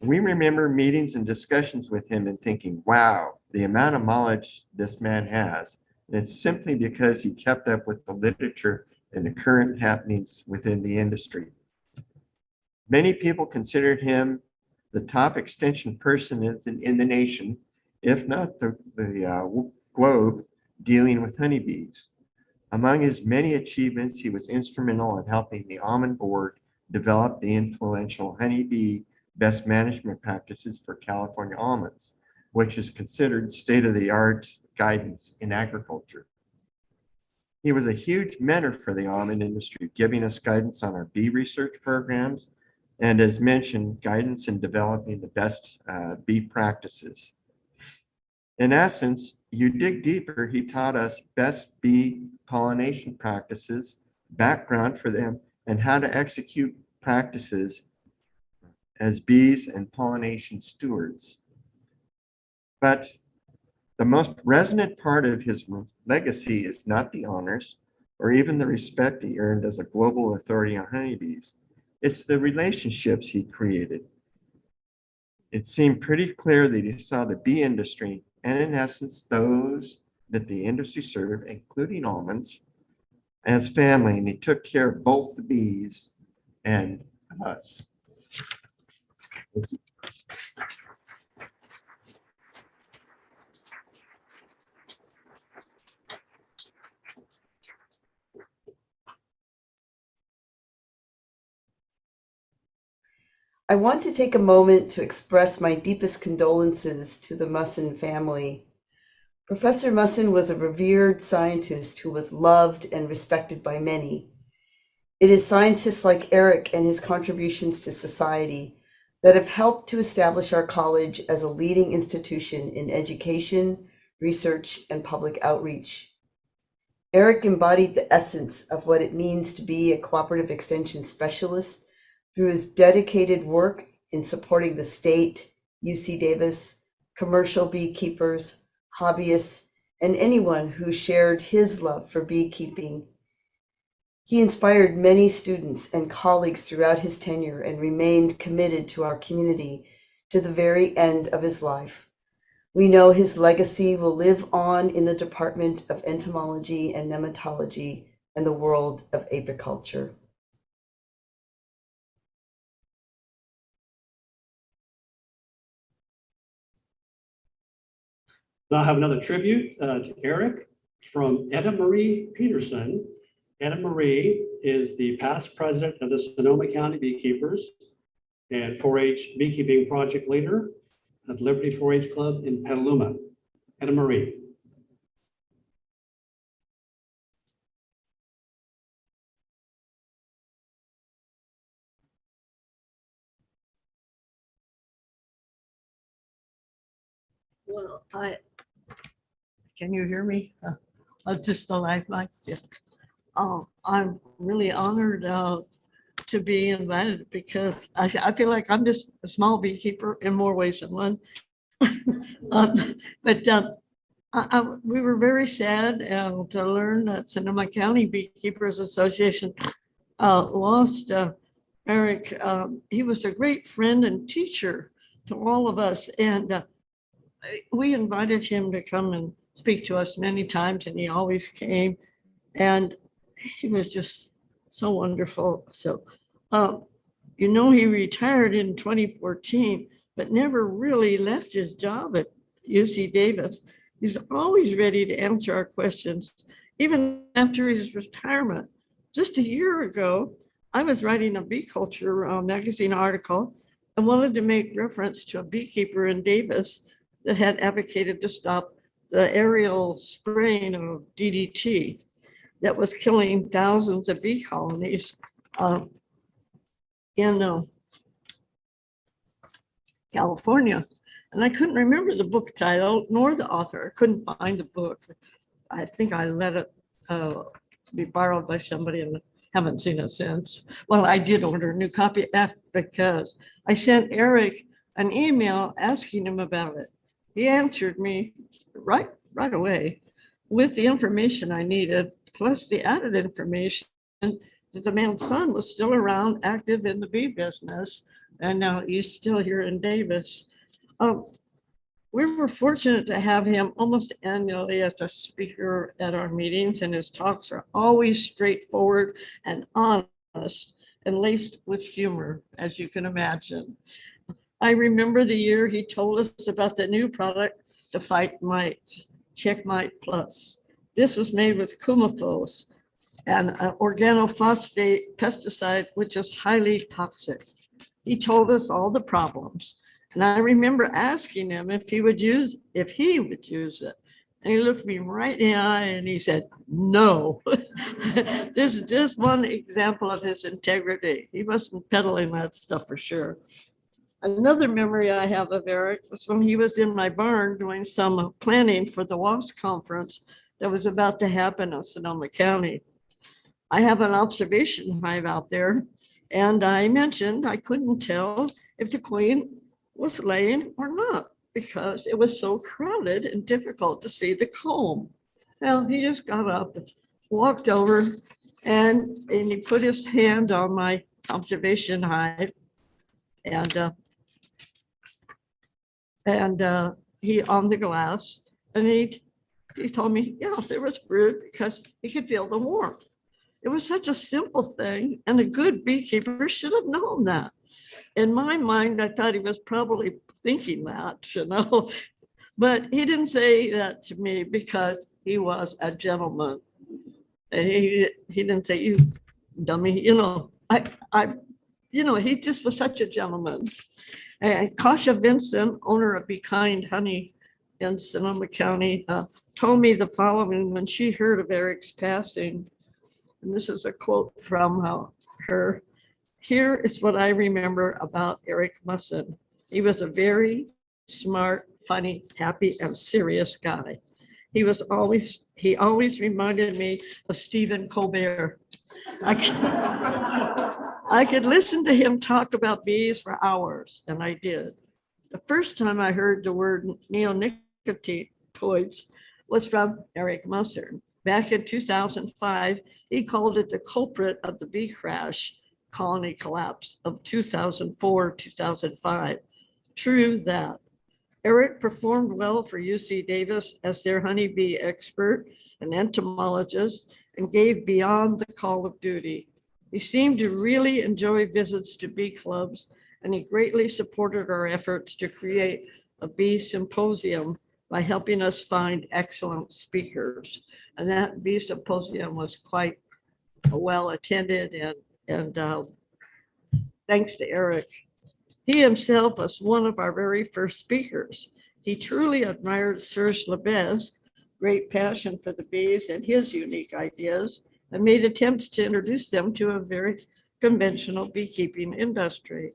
G: We remember meetings and discussions with him and thinking, wow, the amount of knowledge this man has. And it's simply because he kept up with the literature and the current happenings within the industry. Many people considered him the top extension person in the nation, if not the globe, dealing with honeybees. Among his many achievements, he was instrumental in helping the Almond Board develop the influential honeybee best management practices for California almonds, which is considered state-of-the-art guidance in agriculture. He was a huge mentor for the almond industry, giving us guidance on our bee research programs, and as mentioned, guidance in developing the best bee practices. In essence, you dig deeper, he taught us best bee pollination practices, background for them, and how to execute practices as bees and pollination stewards. But the most resonant part of his legacy is not the honors or even the respect he earned as a global authority on honeybees. It's the relationships he created. It seemed pretty clear that he saw the bee industry, and in essence, those that the industry served, including almonds, as family, and he took care of both the bees and us.
H: I want to take a moment to express my deepest condolences to the Mussen family. Professor Mussen was a revered scientist who was loved and respected by many. It is scientists like Eric and his contributions to society that have helped to establish our college as a leading institution in education, research, and public outreach. Eric embodied the essence of what it means to be a cooperative extension specialist through his dedicated work in supporting the state, UC Davis, commercial beekeepers, hobbyists, and anyone who shared his love for beekeeping. He inspired many students and colleagues throughout his tenure and remained committed to our community to the very end of his life. We know his legacy will live on in the Department of Entomology and Nematology and the world of apiculture.
D: Now I have another tribute to Eric from Etta Marie Peterson. Etta Marie is the past president of the Sonoma County Beekeepers and 4-H beekeeping project leader at Liberty 4-H Club in Petaluma. Etta Marie.
I: Well, can you hear me? Just a live mic. Yeah. I'm really honored to be invited because I feel like I'm just a small beekeeper in more ways than one. We were very sad to learn that Sonoma County Beekeepers Association lost Eric. He was a great friend and teacher to all of us, and we invited him to come and speak to us many times, and he always came, and he was just so wonderful. So, he retired in 2014, but never really left his job at UC Davis. He's always ready to answer our questions, even after his retirement. Just a year ago, I was writing a bee culture magazine article and wanted to make reference to a beekeeper in Davis that had advocated to stop the aerial spraying of DDT that was killing thousands of bee colonies in California. And I couldn't remember the book title nor the author. I couldn't find the book. I think I let it be borrowed by somebody and haven't seen it since. Well, I did order a new copy because I sent Eric an email asking him about it. He answered me right away with the information I needed, plus the added information that the man's son was still around, active in the bee business, and now he's still here in Davis. We were fortunate to have him almost annually as a speaker at our meetings, and his talks are always straightforward and honest and laced with humor, as you can imagine. I remember the year he told us about the new product to fight mites, Check Mite Plus. This was made with Coumaphos, an organophosphate pesticide, which is highly toxic. He told us all the problems. And I remember asking him if he would use it. And he looked me right in the eye and he said, no. This is just one example of his integrity. He wasn't peddling that stuff for sure. Another memory I have of Eric was when he was in my barn doing some planning for the WASP conference that was about to happen in Sonoma County. I have an observation hive out there, and I mentioned I couldn't tell if the queen was laying or not because it was so crowded and difficult to see the comb. Well, he just got up, walked over, and he put his hand on my observation hive, and he on the glass, and he told me, yeah, there was brood because he could feel the warmth. It was such a simple thing, and a good beekeeper should have known that. In my mind, I thought he was probably thinking that, but he didn't say that to me because he was a gentleman. And he didn't say, you dummy, he just was such a gentleman. And Kasha Vincent, owner of Be Kind Honey in Sonoma County, told me the following when she heard of Eric's passing. And this is a quote from her. Here is what I remember about Eric Mussen. He was a very smart, funny, happy, and serious guy. He always reminded me of Stephen Colbert. I could listen to him talk about bees for hours, and I did. The first time I heard the word neonicotinoids was from Eric Mussen. Back in 2005, he called it the culprit of the bee crash colony collapse of 2004-2005. True that. Eric performed well for UC Davis as their honeybee expert and entomologist and gave beyond the call of duty. He seemed to really enjoy visits to bee clubs, and he greatly supported our efforts to create a bee symposium by helping us find excellent speakers. And that bee symposium was quite well attended, and thanks to Eric. He himself was one of our very first speakers. He truly admired Serge Lebesgue's great passion for the bees and his unique ideas, and made attempts to introduce them to a very conventional beekeeping industry.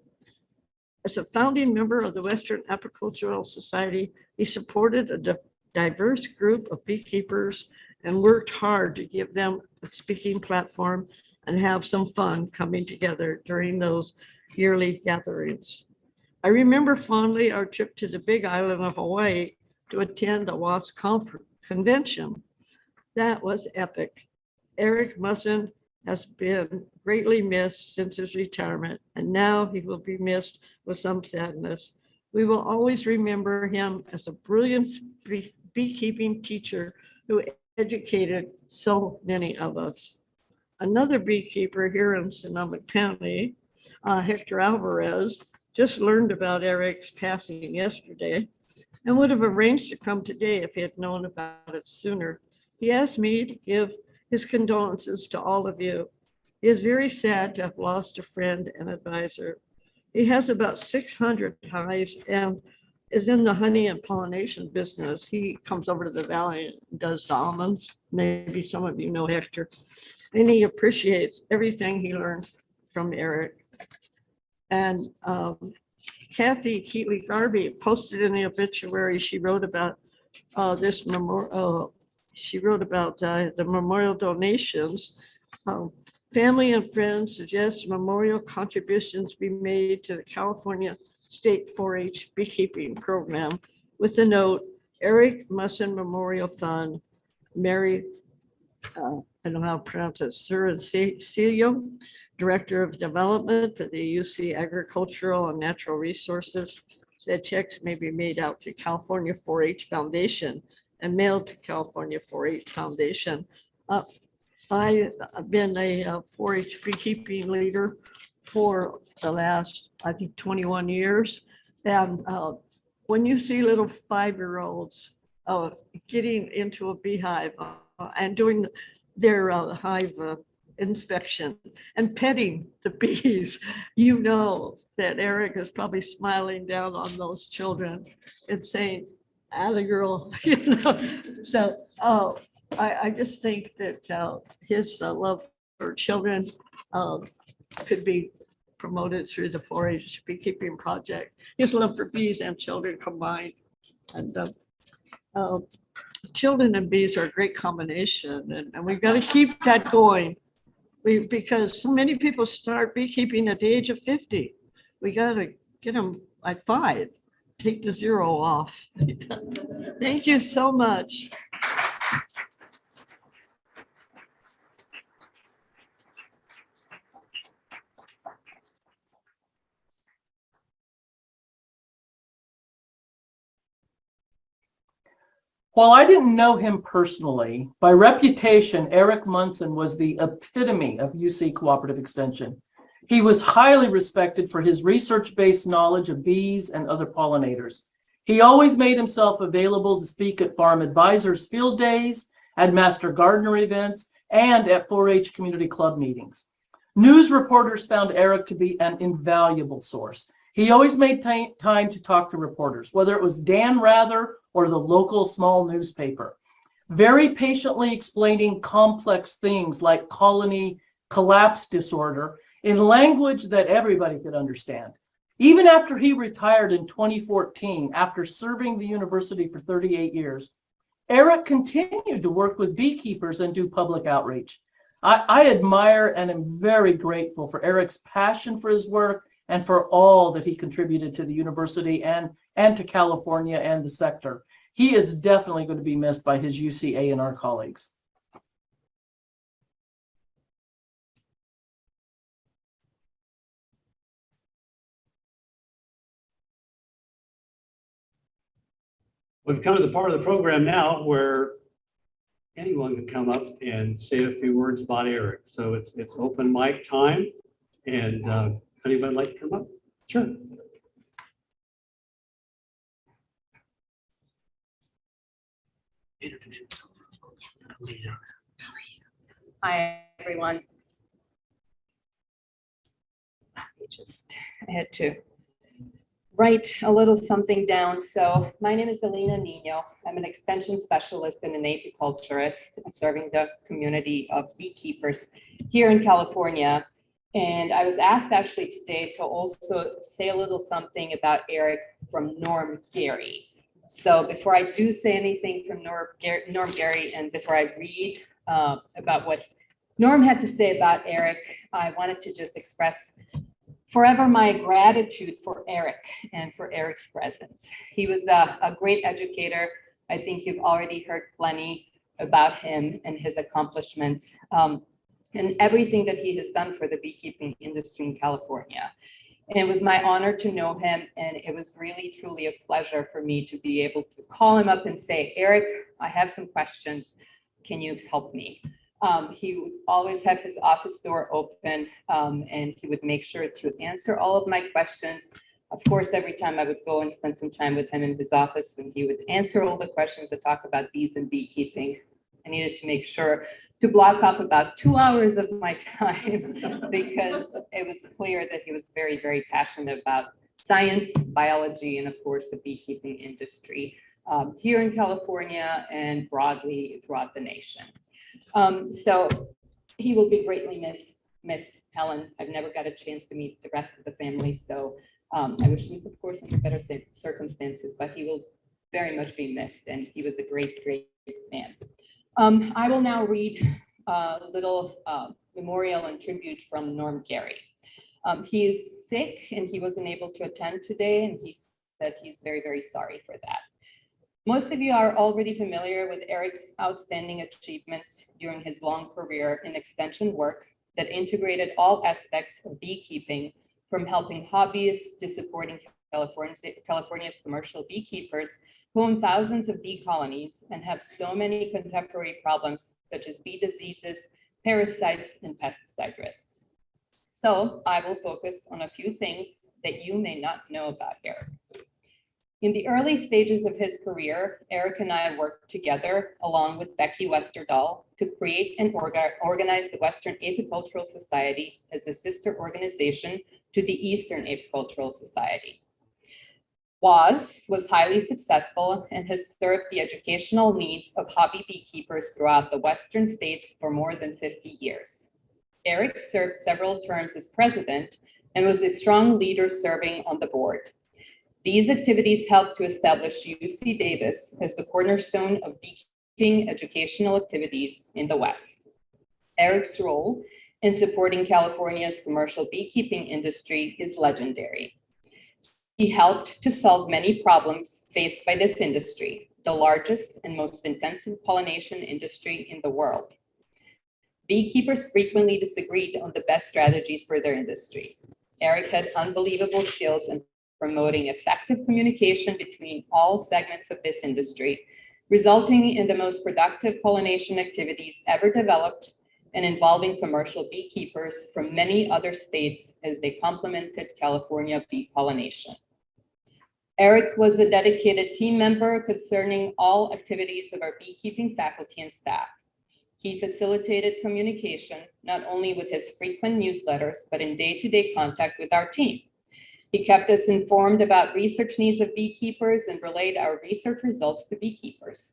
I: As a founding member of the Western Apicultural Society, he supported a diverse group of beekeepers and worked hard to give them a speaking platform and have some fun coming together during those yearly gatherings. I remember fondly our trip to the Big Island of Hawaii to attend a WASP convention. That was epic. Eric Mussen has been greatly missed since his retirement, and now he will be missed with some sadness. We will always remember him as a brilliant beekeeping teacher who educated so many of us. Another beekeeper here in Sonoma County, Hector Alvarez, just learned about Eric's passing yesterday and would have arranged to come today if he had known about it sooner. He asked me to give his condolences to all of you. He is very sad to have lost a friend and advisor. He has about 600 hives and is in the honey and pollination business. He comes over to the valley and does the almonds. Maybe some of you know Hector. And he appreciates everything he learned from Eric. And Kathy Keatley-Garvey posted in the obituary, she wrote about this memorial. She wrote about the memorial donations. Family and friends suggest memorial contributions be made to the California State 4-H Beekeeping Program with the note, Eric Mussen Memorial Fund, Mary, I don't know how to pronounce it, Cecilio, Director of Development for the UC Agricultural and Natural Resources, said checks may be made out to California 4-H Foundation and mailed to California 4-H Foundation. I've been a 4-H beekeeping leader for the last, I think, 21 years. And when you see little 5-year-olds getting into a beehive and doing their hive inspection and petting the bees, you know that Eric is probably smiling down on those children and saying, "Atta girl," you know. So I just think that his love for children could be promoted through the 4-H beekeeping project. His love for bees and children combined. And children and bees are a great combination, and we've got to keep that going. Because so many people start beekeeping at the age of 50. We got to get them at 5, take the 0 off. Thank you so much.
J: While I didn't know him personally, by reputation, Eric Mussen was the epitome of UC Cooperative Extension. He was highly respected for his research-based knowledge of bees and other pollinators. He always made himself available to speak at farm advisors' field days, at master gardener events, and at 4-H community club meetings. News reporters found Eric to be an invaluable source. He always made time to talk to reporters, whether it was Dan Rather or the local small newspaper, very patiently explaining complex things like colony collapse disorder in language that everybody could understand. Even after he retired in 2014, after serving the university for 38 years, Eric continued to work with beekeepers and do public outreach. I admire and am very grateful for Eric's passion for his work and for all that he contributed to the university and to California and the sector. He is definitely going to be missed by his UCA and our colleagues.
D: We've come to the part of the program now where anyone can come up and say a few words about Eric. So it's open mic time, and anybody like to come up? Sure. Introduce yourself.
K: Hi, everyone. I had to write a little something down. So my name is Elena Nino. I'm an extension specialist and an apiculturist serving the community of beekeepers here in California. And I was asked actually today to also say a little something about Eric from Norm Gary. So before I do say anything from Norm Gary, and before I read about what Norm had to say about Eric, I wanted to just express forever my gratitude for Eric and for Eric's presence. He was a great educator. I think you've already heard plenty about him and his accomplishments and everything that he has done for the beekeeping industry in California. And it was my honor to know him, and it was really, truly a pleasure for me to be able to call him up and say, Eric, I have some questions. Can you help me? He would always have his office door open, and he would make sure to answer all of my questions. Of course, every time I would go and spend some time with him in his office, when he would answer all the questions that talk about bees and beekeeping, I needed to make sure to block off about 2 hours of my time because it was clear that he was very, very passionate about science, biology, and of course, the beekeeping industry here in California and broadly throughout the nation. So he will be greatly missed. Helen, I've never got a chance to meet the rest of the family, so I wish he was, of course, under better circumstances, but he will very much be missed, and he was a great, great man. I will now read a little memorial and tribute from Norm Gary. He is sick, and he wasn't able to attend today, and he said he's very, very sorry for that. Most of you are already familiar with Eric's outstanding achievements during his long career in extension work that integrated all aspects of beekeeping, from helping hobbyists to supporting California's commercial beekeepers who own thousands of bee colonies and have so many contemporary problems such as bee diseases, parasites, and pesticide risks. So I will focus on a few things that you may not know about Eric. In the early stages of his career, Eric and I worked together along with Becky Westerdahl to create and organize the Western Apicultural Society as a sister organization to the Eastern Apicultural Society. WAS was highly successful and has served the educational needs of hobby beekeepers throughout the Western states for more than 50 years. Eric served several terms as president and was a strong leader serving on the board. These activities helped to establish UC Davis as the cornerstone of beekeeping educational activities in the West. Eric's role in supporting California's commercial beekeeping industry is legendary. He helped to solve many problems faced by this industry, the largest and most intensive pollination industry in the world. Beekeepers frequently disagreed on the best strategies for their industry. Eric had unbelievable skills in promoting effective communication between all segments of this industry, resulting in the most productive pollination activities ever developed and involving commercial beekeepers from many other states as they complemented California bee pollination. Eric was a dedicated team member concerning all activities of our beekeeping faculty and staff. He facilitated communication not only with his frequent newsletters, but in day-to-day contact with our team. He kept us informed about research needs of beekeepers and relayed our research results to beekeepers.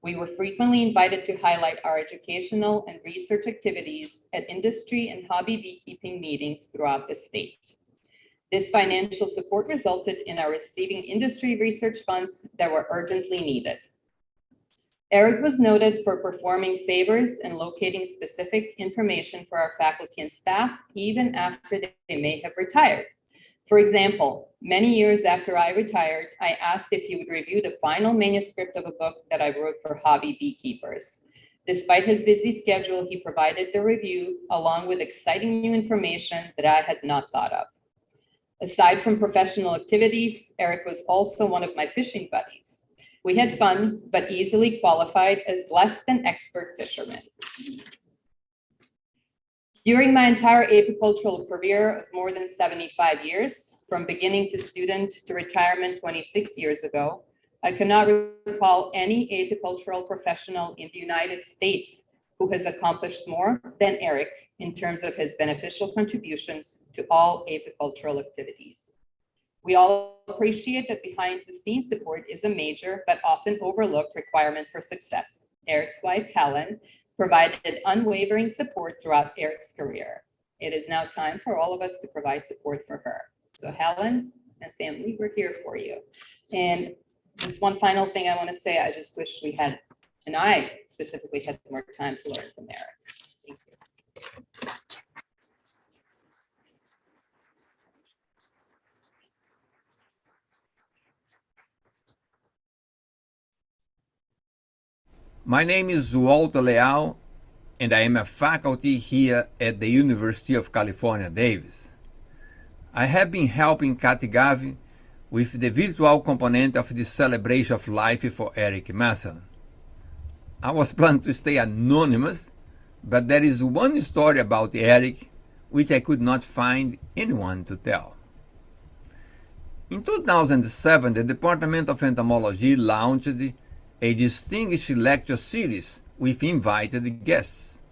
K: We were frequently invited to highlight our educational and research activities at industry and hobby beekeeping meetings throughout the state. This financial support resulted in our receiving industry research funds that were urgently needed. Eric was noted for performing favors and locating specific information for our faculty and staff, even after they may have retired. For example, many years after I retired, I asked if he would review the final manuscript of a book that I wrote for hobby beekeepers. Despite his busy schedule, he provided the review along with exciting new information that I had not thought of. Aside from professional activities, Eric was also one of my fishing buddies. We had fun, but easily qualified as less than expert fishermen. During my entire apicultural career of more than 75 years, from beginning to student to retirement 26 years ago, I cannot recall any apicultural professional in the United States who has accomplished more than Eric in terms of his beneficial contributions to all apicultural activities. We all appreciate that behind the scenes support is a major but often overlooked requirement for success. Eric's wife, Helen, provided unwavering support throughout Eric's career. It is now time for all of us to provide support for her. So Helen and family, we're here for you. And just one final thing I want to say, I just wish we had, and I specifically had more time to learn from Eric. Thank you.
L: My name is Walter Leal, and I am a faculty here at the University of California, Davis. I have been helping Kathy Gavi with the virtual component of the celebration of life for Eric Mussen. I was planning to stay anonymous, but there is one story about Eric which I could not find anyone to tell. In 2007, the Department of Entomology launched a distinguished lecture series with invited guests.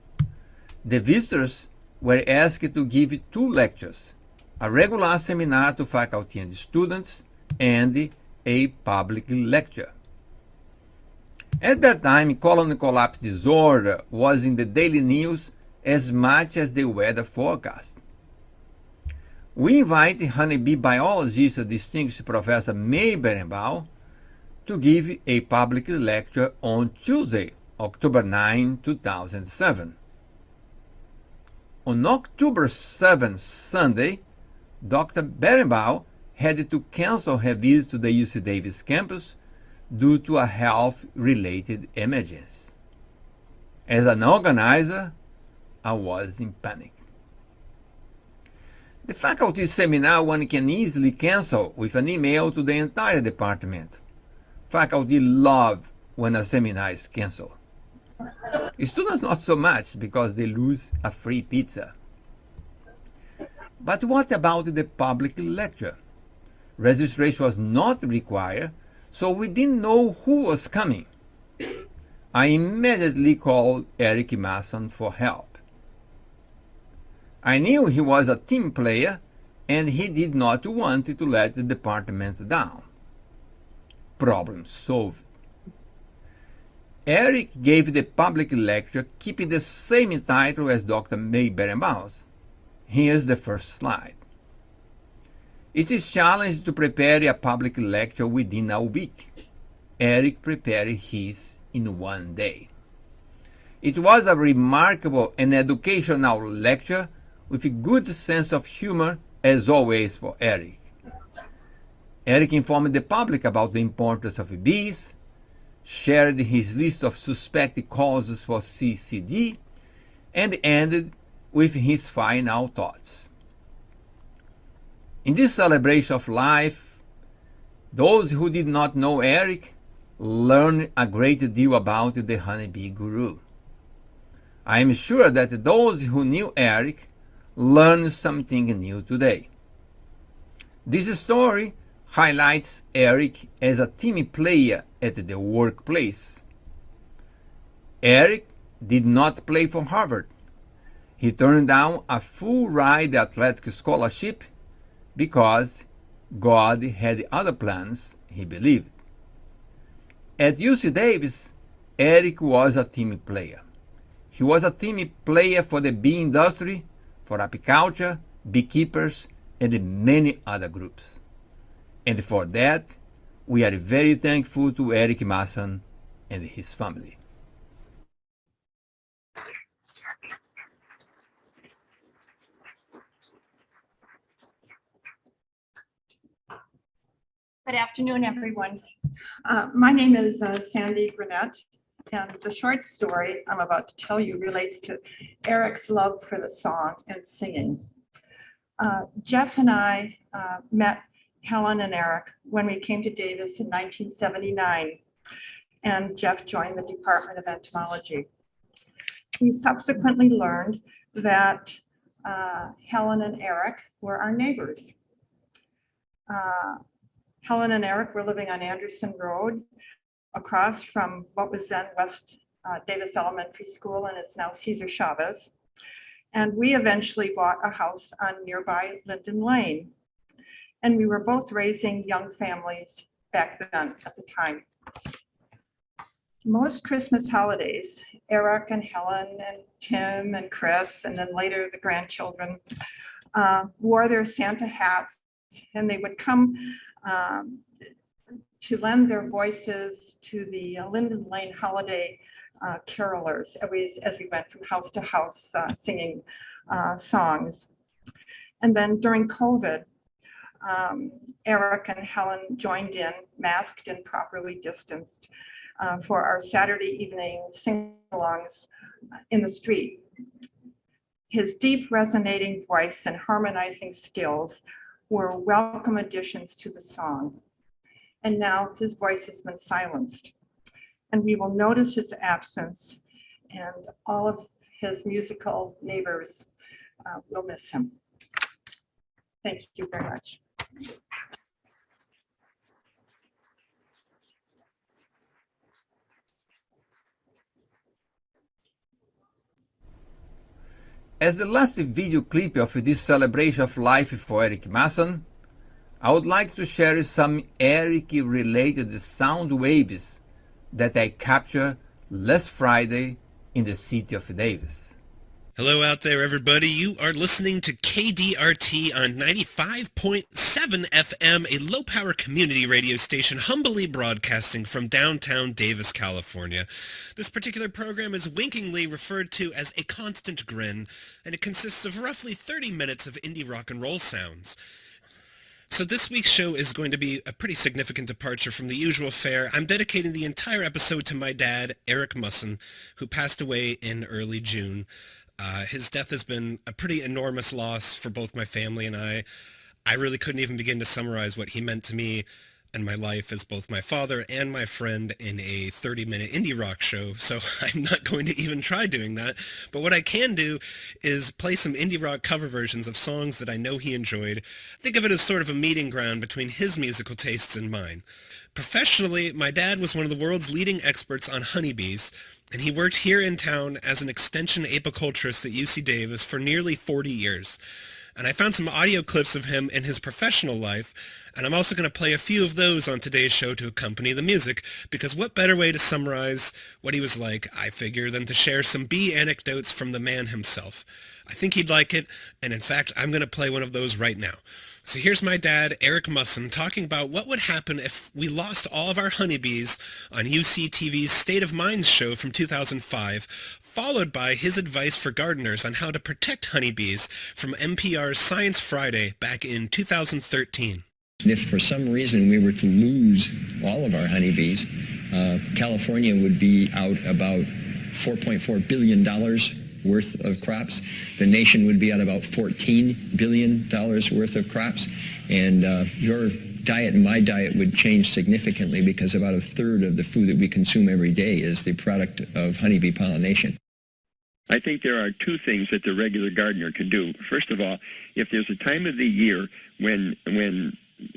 L: The visitors were asked to give 2 lectures, a regular seminar to faculty and students, and a public lecture. At that time, colony collapse disorder was in the daily news as much as the weather forecast. We invited honeybee biologist distinguished Professor May Berenbaum to give a public lecture on Tuesday, October 9, 2007. On October 7, Sunday, Dr. Berenbaum had to cancel her visit to the UC Davis campus due to a health-related emergency. As an organizer, I was in panic. The faculty seminar one can easily cancel with an email to the entire department. Faculty love when a seminar is canceled. Students not so much because they lose a free pizza. But what about the public lecture? Registration was not required, so we didn't know who was coming. I immediately called Eric Mussen for help. I knew he was a team player and he did not want to let the department down. Problem solved. Eric gave the public lecture keeping the same title as Dr. May Berenbaum's. Here's the first slide. It is challenging to prepare a public lecture within a week. Eric prepared his in 1 day. It was a remarkable and educational lecture with a good sense of humor, as always for Eric. Eric informed the public about the importance of bees, shared his list of suspected causes for CCD, and ended with his final thoughts. In this celebration of life, those who did not know Eric learned a great deal about the honeybee guru. I am sure that those who knew Eric learned something new today. This story highlights Eric as a team player at the workplace. Eric did not play for Harvard. He turned down a full-ride athletic scholarship because God had other plans, he believed. At UC Davis, Eric was a team player. He was a team player for the bee industry, for apiculture, beekeepers, and many other groups. And for that, we are very thankful to Eric Mussen. and his family.
M: Good afternoon, everyone. My name is Sandy Granette, and the short story I'm about to tell you relates to Eric's love for the song and singing. Jeff and I met Helen and Eric when we came to Davis in 1979, and Jeff joined the Department of Entomology. We subsequently learned that Helen and Eric were our neighbors. Helen and Eric were living on Anderson Road across from what was then West Davis Elementary School, and it's now Cesar Chavez. And we eventually bought a house on nearby Linden Lane. And we were both raising young families back then at the time. Most Christmas holidays, Eric and Helen and Tim and Chris, and then later the grandchildren, wore their Santa hats, and they would come to lend their voices to the Linden Lane holiday carolers as we went from house to house singing songs. And then during COVID, Eric and Helen joined in, masked and properly distanced, for our Saturday evening sing-alongs in the street. His deep resonating voice and harmonizing skills were welcome additions to the song. And now his voice has been silenced. And we will notice his absence, and all of his musical neighbors will miss him. Thank you very much.
L: As the last video clip of this celebration of life for Eric Mussen, I would like to share some Eric-related sound waves that I captured last Friday in the city of Davis.
N: Hello out there, everybody. You are listening to KDRT on 95.7 FM, a low-power community radio station humbly broadcasting from downtown Davis, California. This particular program is winkingly referred to as A Constant Grin, and it consists of roughly 30 minutes of indie rock and roll sounds. So this week's show is going to be a pretty significant departure from the usual fare. I'm dedicating the entire episode to my dad, Eric Mussen, who passed away in early June. His death has been a pretty enormous loss for both my family and I. I really couldn't even begin to summarize what he meant to me and my life as both my father and my friend in a 30-minute indie rock show, so I'm not going to even try doing that. But what I can do is play some indie rock cover versions of songs that I know he enjoyed. Think of it as sort of a meeting ground between his musical tastes and mine. Professionally, my dad was one of the world's leading experts on honeybees, and he worked here in town as an extension apiculturist at UC Davis for nearly 40 years. And I found some audio clips of him in his professional life, and I'm also going to play a few of those on today's show to accompany the music, because what better way to summarize what he was like, I figure, than to share some bee anecdotes from the man himself. I think he'd like it, and in fact, I'm going to play one of those right now. So here's my dad, Eric Mussen, talking about what would happen if we lost all of our honeybees on UC TV's State of Minds show from 2005, followed by his advice for gardeners on how to protect honeybees from NPR's Science Friday back in 2013.
O: If for some reason we were to lose all of our honeybees, California would be out about $4.4 billion worth of crops. The nation would be at about $14 billion worth of crops. And your diet and my diet would change significantly, because about a third of the food that we consume every day is the product of honeybee pollination.
G: I think there are two things that the regular gardener can do. First of all, if there's a time of the year when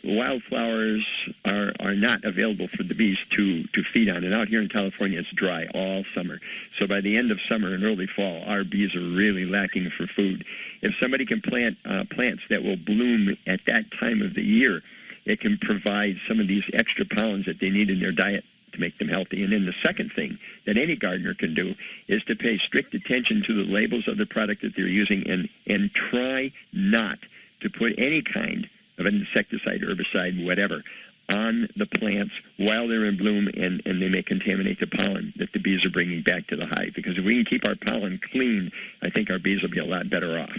G: wildflowers are not available for the bees to feed on, and out here in California it's dry all summer. So by the end of summer and early fall, our bees are really lacking for food. If somebody can plant plants that will bloom at that time of the year, it can provide some of these extra pollens that they need in their diet to make them healthy. And then the second thing that any gardener can do is to pay strict attention to the labels of the product that they're using, and try not to put any kind of an insecticide, herbicide, whatever,
P: on the plants while they're in bloom, and they may contaminate the pollen that the bees are bringing back to the hive. Because if we can keep our pollen clean, I think our bees will be a lot better off.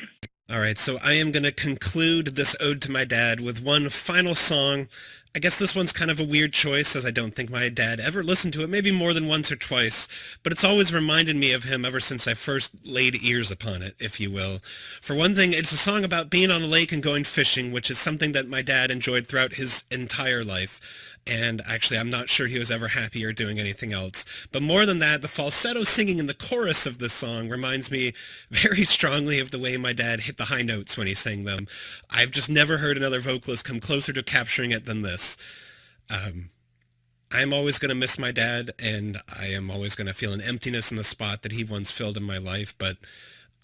N: All right, so I am going to conclude this ode to my dad with one final song. I guess this one's kind of a weird choice, as I don't think my dad ever listened to it, maybe more than once or twice, but it's always reminded me of him ever since I first laid ears upon it, if you will. For one thing, it's a song about being on a lake and going fishing, which is something that my dad enjoyed throughout his entire life. And actually, I'm not sure he was ever happier doing anything else. But more than that, the falsetto singing in the chorus of this song reminds me very strongly of the way my dad hit the high notes when he sang them. I've just never heard another vocalist come closer to capturing it than this. I'm always going to miss my dad, and I am always going to feel an emptiness in the spot that he once filled in my life, but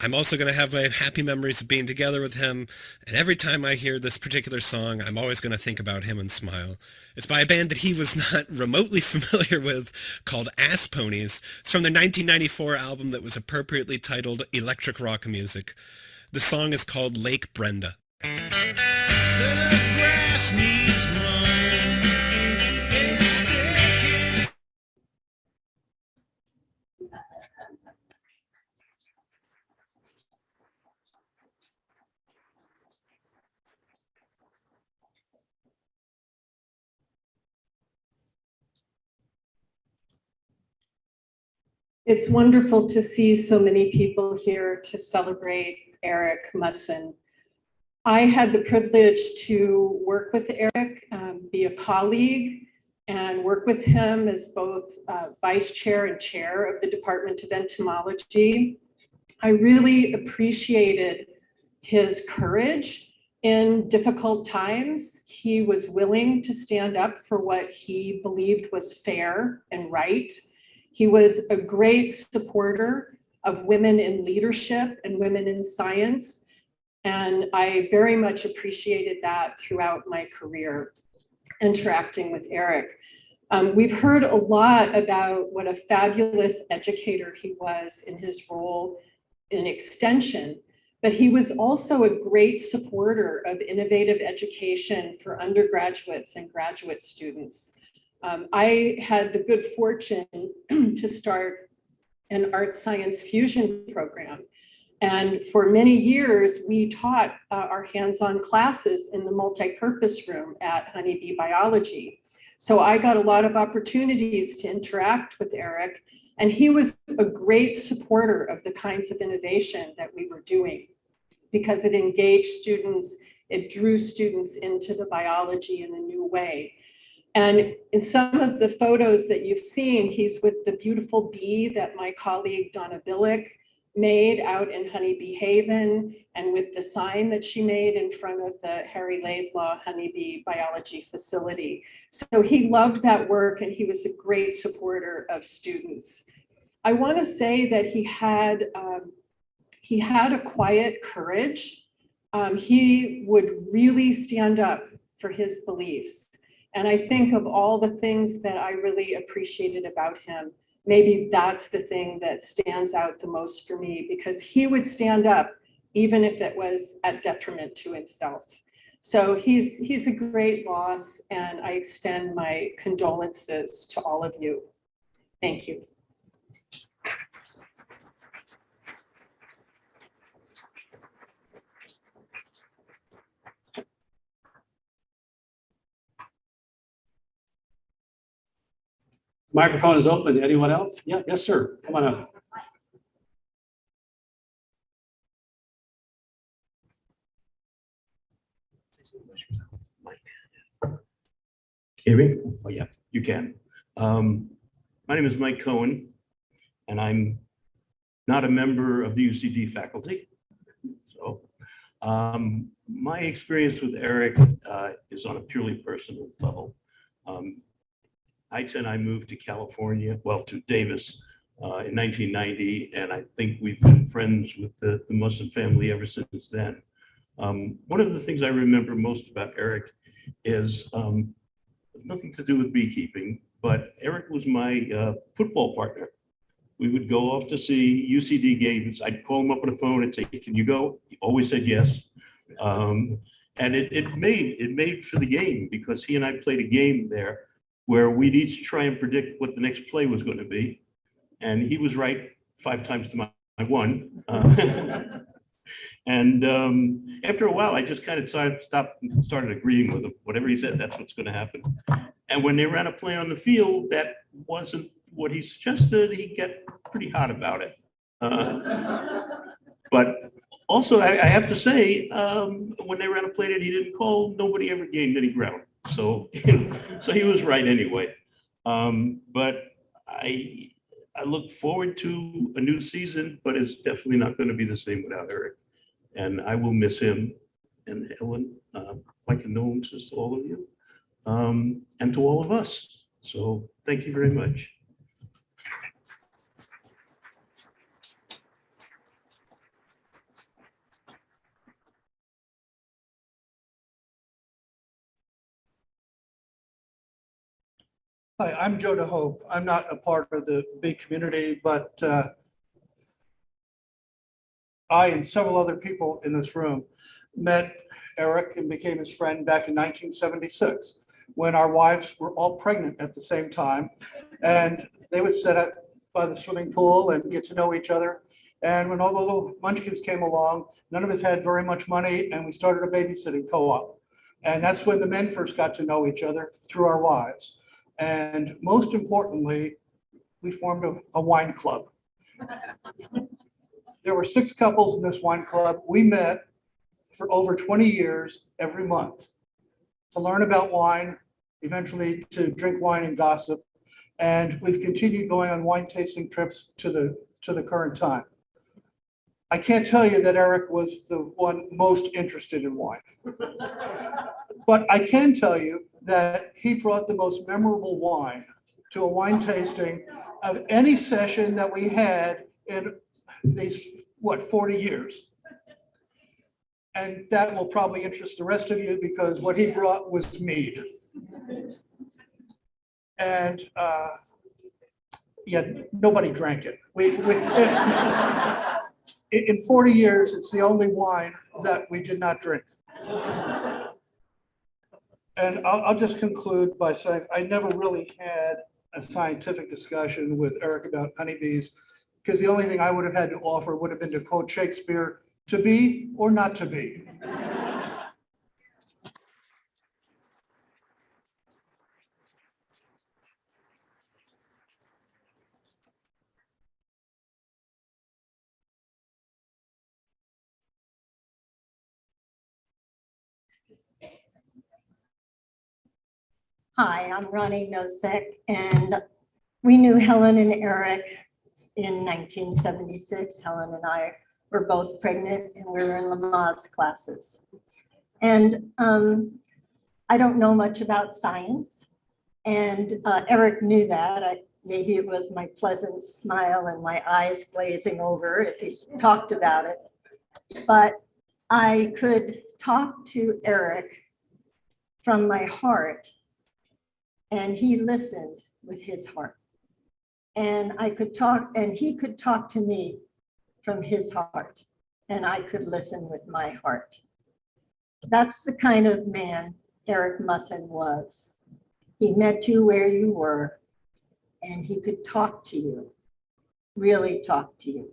N: I'm also going to have my happy memories of being together with him, and every time I hear this particular song, I'm always going to think about him and smile. It's by a band that he was not remotely familiar with called Ass Ponies. It's from their 1994 album that was appropriately titled Electric Rock Music. The song is called Lake Brenda.
Q: The grass needs mowing. It's thick.
K: It's wonderful to see so many people here to celebrate Eric Mussen. I had the privilege to work with Eric, be a colleague, and work with him as both vice chair and chair of the Department of Entomology. I really appreciated his courage in difficult times. He was willing to stand up for what he believed was fair and right. He was a great supporter of women in leadership and women in science. And I very much appreciated that throughout my career, interacting with Eric. We've heard a lot about what a fabulous educator he was in his role in extension, but he was also a great supporter of innovative education for undergraduates and graduate students. I had the good fortune to start an art science fusion program. And for many years, we taught our hands-on classes in the multi-purpose room at Honeybee Biology. So I got a lot of opportunities to interact with Eric, and he was a great supporter of the kinds of innovation that we were doing because it engaged students, it drew students into the biology in a new way. And in some of the photos that you've seen, he's with the beautiful bee that my colleague Donna Billick made out in Honeybee Haven, and with the sign that she made in front of the Harry Laidlaw Honeybee Biology Facility. So he loved that work, and he was a great supporter of students. I want to say that he had a quiet courage. He would really stand up for his beliefs. And I think of all the things that I really appreciated about him, maybe that's the thing that stands out the most for me, because he would stand up even if it was at detriment to himself. So he's a great loss, and I extend my condolences to all of you. Thank you.
D: Microphone is open. Anyone else? Yeah, yes, sir. Come on up.
R: Hear me? Oh, yeah, you can. My name is Mike Cohen, and I'm not a member of the UCD faculty. So my experience with Eric is on a purely personal level. I moved to California, well, to Davis in 1990, and I think we've been friends with the Mussen family ever since then. One of the things I remember most about Eric is nothing to do with beekeeping, but Eric was my football partner. We would go off to see UCD games. I'd call him up on the phone and say, "Can you go?" He always said yes. And it made for the game, because he and I played a game there where we'd each try and predict what the next play was going to be. And he was right 5 times to my 1. And after a while, I just kind of stopped and started agreeing with him. Whatever he said, that's what's going to happen. And when they ran a play on the field that wasn't what he suggested, he'd get pretty hot about it. But also, I have to say, when they ran a play that he didn't call, nobody ever gained any ground. So, so he was right anyway. But I look forward to a new season, but it's definitely not going to be the same without Eric. And I will miss him. And Helen, my condolences to all of you, and to all of us. So thank you very much.
S: Hi, I'm Joe DeHope. I'm not a part of the big community, but I and several other people in this room met Eric and became his friend back in 1976, when our wives were all pregnant at the same time. And they would sit by the swimming pool and get to know each other. And when all the little munchkins came along, none of us had very much money, and we started a babysitting co-op. And that's when the men first got to know each other, through our wives. And most importantly, we formed a wine club. There were 6 couples in this wine club. We met for over 20 years every month to learn about wine, eventually to drink wine and gossip. And we've continued going on wine tasting trips to the current time. I can't tell you that Eric was the one most interested in wine. But I can tell you that he brought the most memorable wine to a wine tasting of any session that we had in these, 40 years. And that will probably interest the rest of you, because what he brought was mead. And yeah, nobody drank it. In 40 years, it's the only wine that we did not drink. And I'll just conclude by saying I never really had a scientific discussion with Eric about honeybees, because the only thing I would have had to offer would have been to quote Shakespeare, to be or not to be.
T: Hi, I'm Ronnie Nosek, and we knew Helen and Eric in 1976. Helen and I were both pregnant, and we were in Lamaze classes. And I don't know much about science, and Eric knew that. Maybe it was my pleasant smile and my eyes glazing over if he talked about it. But I could talk to Eric from my heart, and he listened with his heart. And I could talk, and he could talk to me from his heart, and I could listen with my heart. That's the kind of man Eric Mussen was. He met you where you were, and he could talk to you, really talk to you.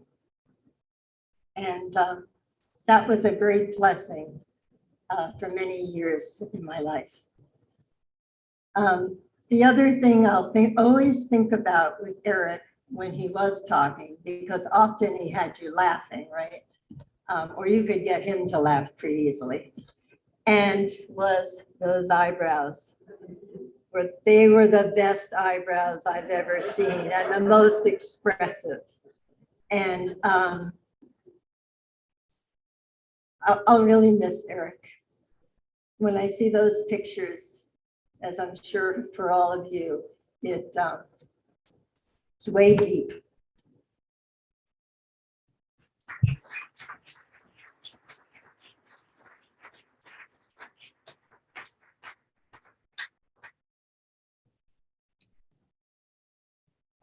T: And that was a great blessing for many years in my life. The other thing I'll always think about with Eric when he was talking, because often he had you laughing, right? Or you could get him to laugh pretty easily, and was those eyebrows. They were the best eyebrows I've ever seen, and the most expressive. And I'll really miss Eric. When I see those pictures, as I'm sure for all of you, it's way deep.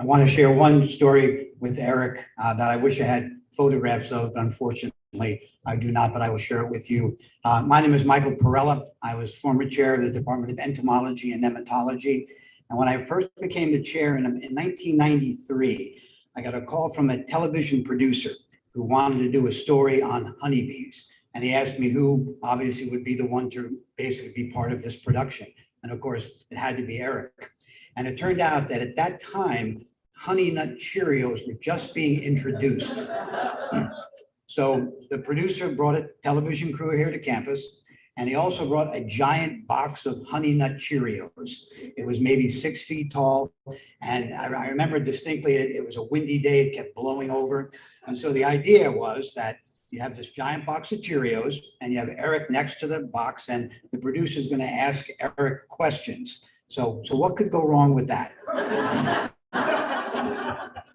U: I want to share one story with Eric that I wish I had photographs of, but unfortunately I do not, but I will share it with you. My name is Michael Perella. I was former chair of the Department of Entomology and Nematology. And when I first became the chair in 1993, I got a call from a television producer who wanted to do a story on honeybees. And he asked me who obviously would be the one to basically be part of this production. And of course, it had to be Eric. And it turned out that at that time, Honey Nut Cheerios were just being introduced. So the producer brought a television crew here to campus, and he also brought a giant box of Honey Nut Cheerios. It was maybe 6 feet tall, and I remember distinctly, it was a windy day, it kept blowing over. And so the idea was that you have this giant box of Cheerios, and you have Eric next to the box, and the producer is going to ask Eric questions. So what could go wrong with that?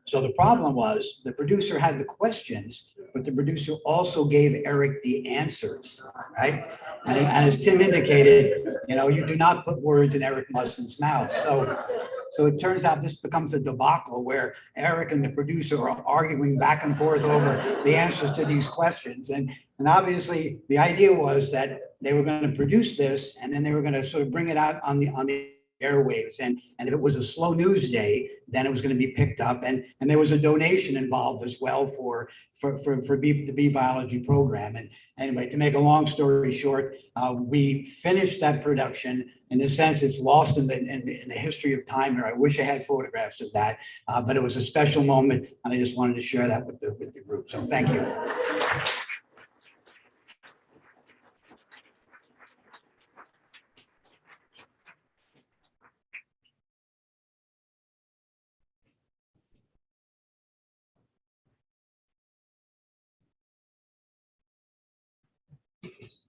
U: So the problem was the producer had the questions, but the producer also gave Eric the answers, right? And as Tim indicated, you do not put words in Eric Mussen's mouth. So it turns out this becomes a debacle where Eric and the producer are arguing back and forth over the answers to these questions. And obviously the idea was that they were going to produce this and then they were going to sort of bring it out on the airwaves. And if it was a slow news day, then it was going to be picked up. And there was a donation involved as well for the bee biology program. And anyway, to make a long story short, we finished that production. In a sense, it's lost in the history of time here. I wish I had photographs of that, but it was a special moment, and I just wanted to share that with the group. So thank you.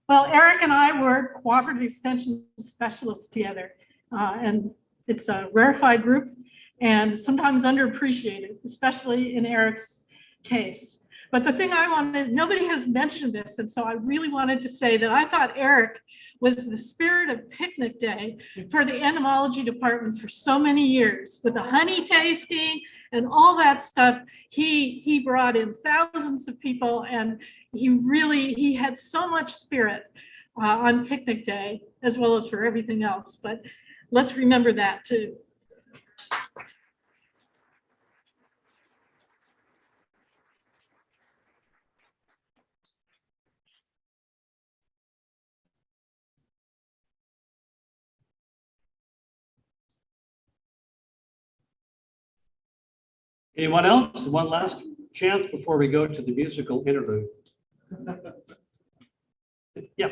V: Well, Eric and I were cooperative extension specialists together, and it's a rarefied group and sometimes underappreciated, especially in Eric's case. But the thing I wanted, nobody has mentioned this, and so I really wanted to say that I thought Eric was the spirit of picnic day for the entomology department for so many years, with the honey tasting and all that stuff. He brought in thousands of people, and he had so much spirit on picnic day, as well as for everything else. But let's remember that too.
D: Anyone else? One last chance before we go to the musical interlude. Yeah.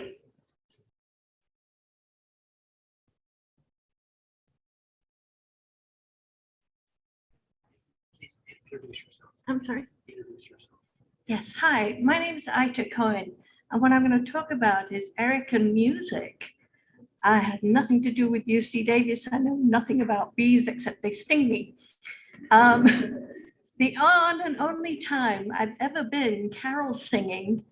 W: I'm sorry. Yes, hi, my name is Aita Cohen, and what I'm going to talk about is Eric and music. I had nothing to do with UC Davis. I know nothing about bees except they sting me. The on and only time I've ever been carol singing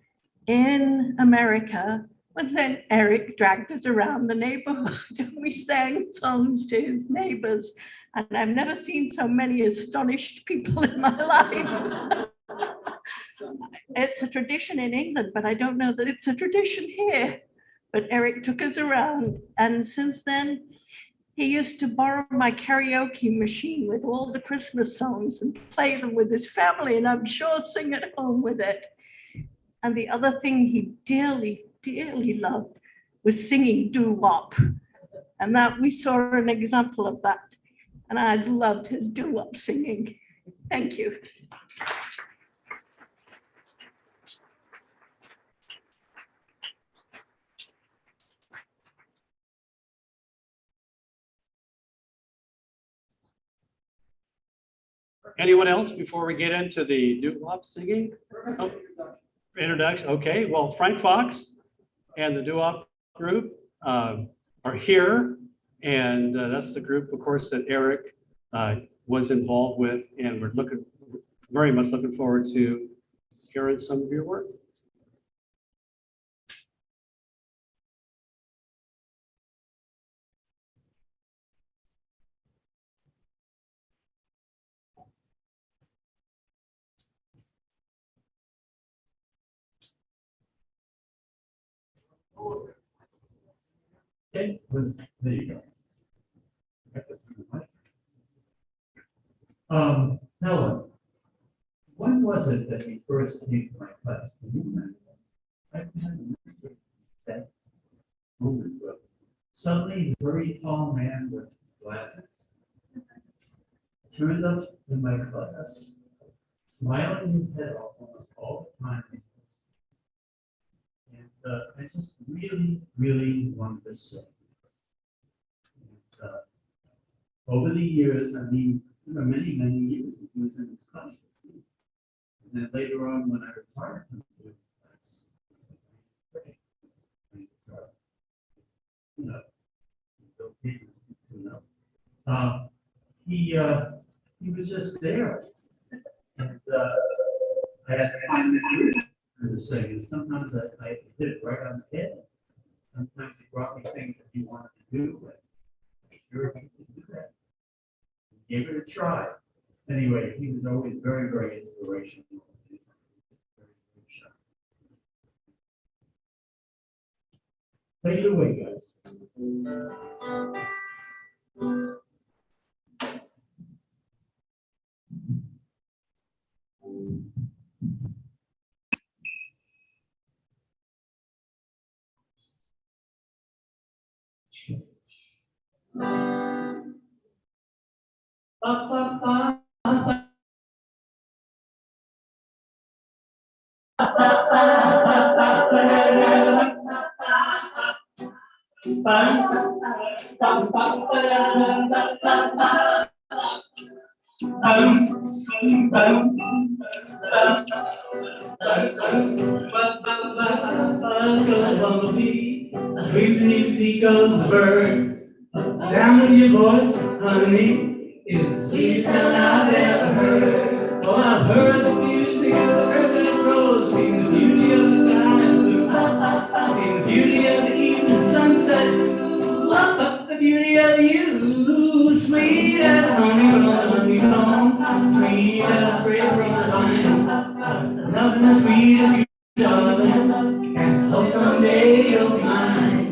W: in America was when Eric dragged us around the neighborhood and we sang songs to his neighbors. And I've never seen so many astonished people in my life. It's a tradition in England, but I don't know that it's a tradition here. But Eric took us around, and since then, he used to borrow my karaoke machine with all the Christmas songs and play them with his family, and I'm sure sing at home with it. And the other thing he dearly, dearly loved was singing doo-wop. And that we saw an example of that. And I loved his doo-wop singing. Thank you.
D: Anyone else before we get into the doo-wop singing? Oh, introduction. Okay, well, Frank Fox and the doo-wop group are here, and that's the group, of course, that Eric was involved with, and we're very much looking forward to hearing some of your work.
A: Okay, there you go. Helen, when was it that you first came to my class? Do you remember? I can't remember that moment, but suddenly a very tall man with glasses turned up in my class, smiling his head off almost all the time. And I just really, really wanted to say. And, over the years, I mean, many, many years, he was in his class. And then later on, when I retired from the class, he was just there. And I had to find the truth for the thing. And sometimes I hit it right on the head. Sometimes he brought me things that he wanted to do. But sure, he could do that. Give it a try. Anyway, he was always very, very inspirational. Take it away, guys. Sweetly goes the bird. Sound of your voice, honey, is the sweetest sound I've ever heard. Oh, I've heard the music of the river that grows, seen the beauty of the sky blue, seen the beauty of the evening sunset, but the beauty of you, sweet as honeycomb, sweet as spray from a vine. Nothing as sweet as you, darling, and hope someday you'll be mine.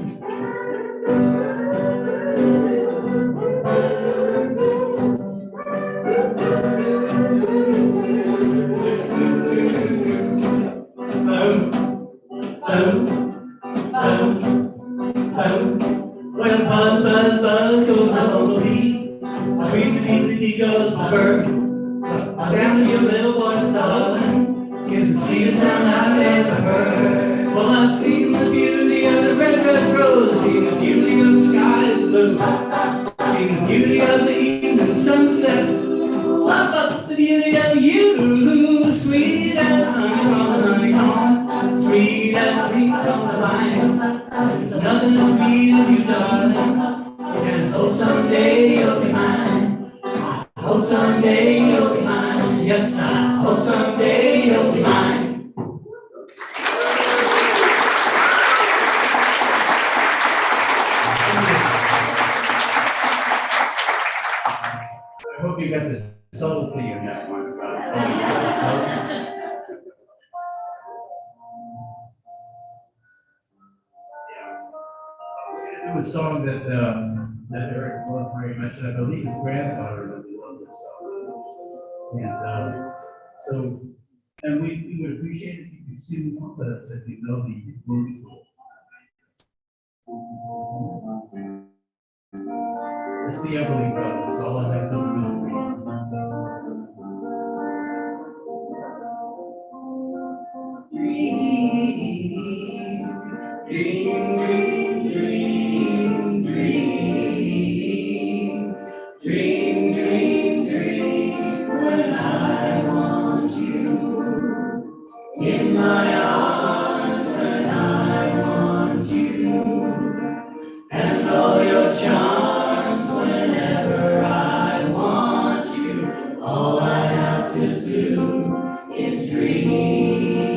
A: Well, buzz, buzz, buzz goes the bumblebee. Tweet, goes the bird. The sound of your little voice, darling, is the sweetest sound I've ever heard. Well, I've seen the beauty of the red rose, seen the beauty of the sky is blue, seen the beauty of the evening sunset, but the beauty of you, sweet as honeycomb, sweet as sweet from the vine. There's nothing as sweet as you, darling, and so someday you'll be mine. I hope someday you'll be mine. Yes, I hope someday you'll be mine. I hope you got the subtlety in that one. A song that Eric loved very much, and I believe his grandfather really loved this song. And we would appreciate it if you could sing along with us if you know the words. It's the Everly Brothers. All I have to do is read. Dream, dream, dream, dream, dream, dream, dream, when I want you in my arms, and I want you, and all your charms whenever I want you. All I have to do is dream,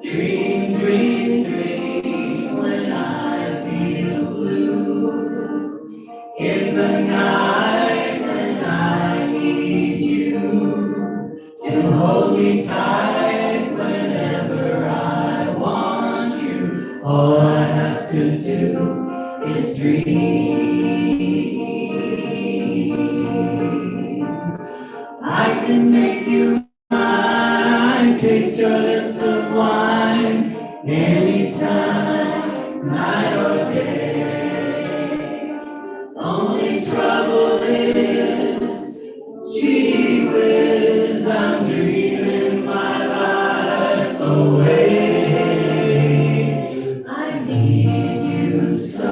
A: dream, dream, dream, when I feel blue in the night, and I need you to hold me tight whenever I want you. All I have to do I can make you mine, taste your lips of wine, anytime, night or day. Only trouble is, gee whiz, I'm dreaming my life away. I need you so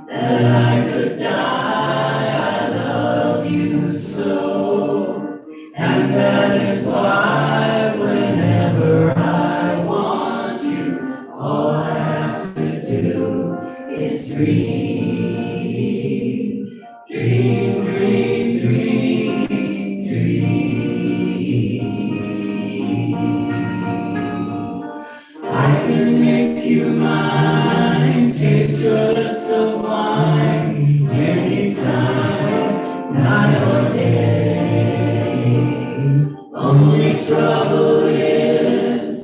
A: that I could die. I love you so, and that is why whenever I want you, all I have to do is dream, dream, dream, dream, dream. I can make you mine, taste your lips of wine, anytime, night or day. Only trouble is,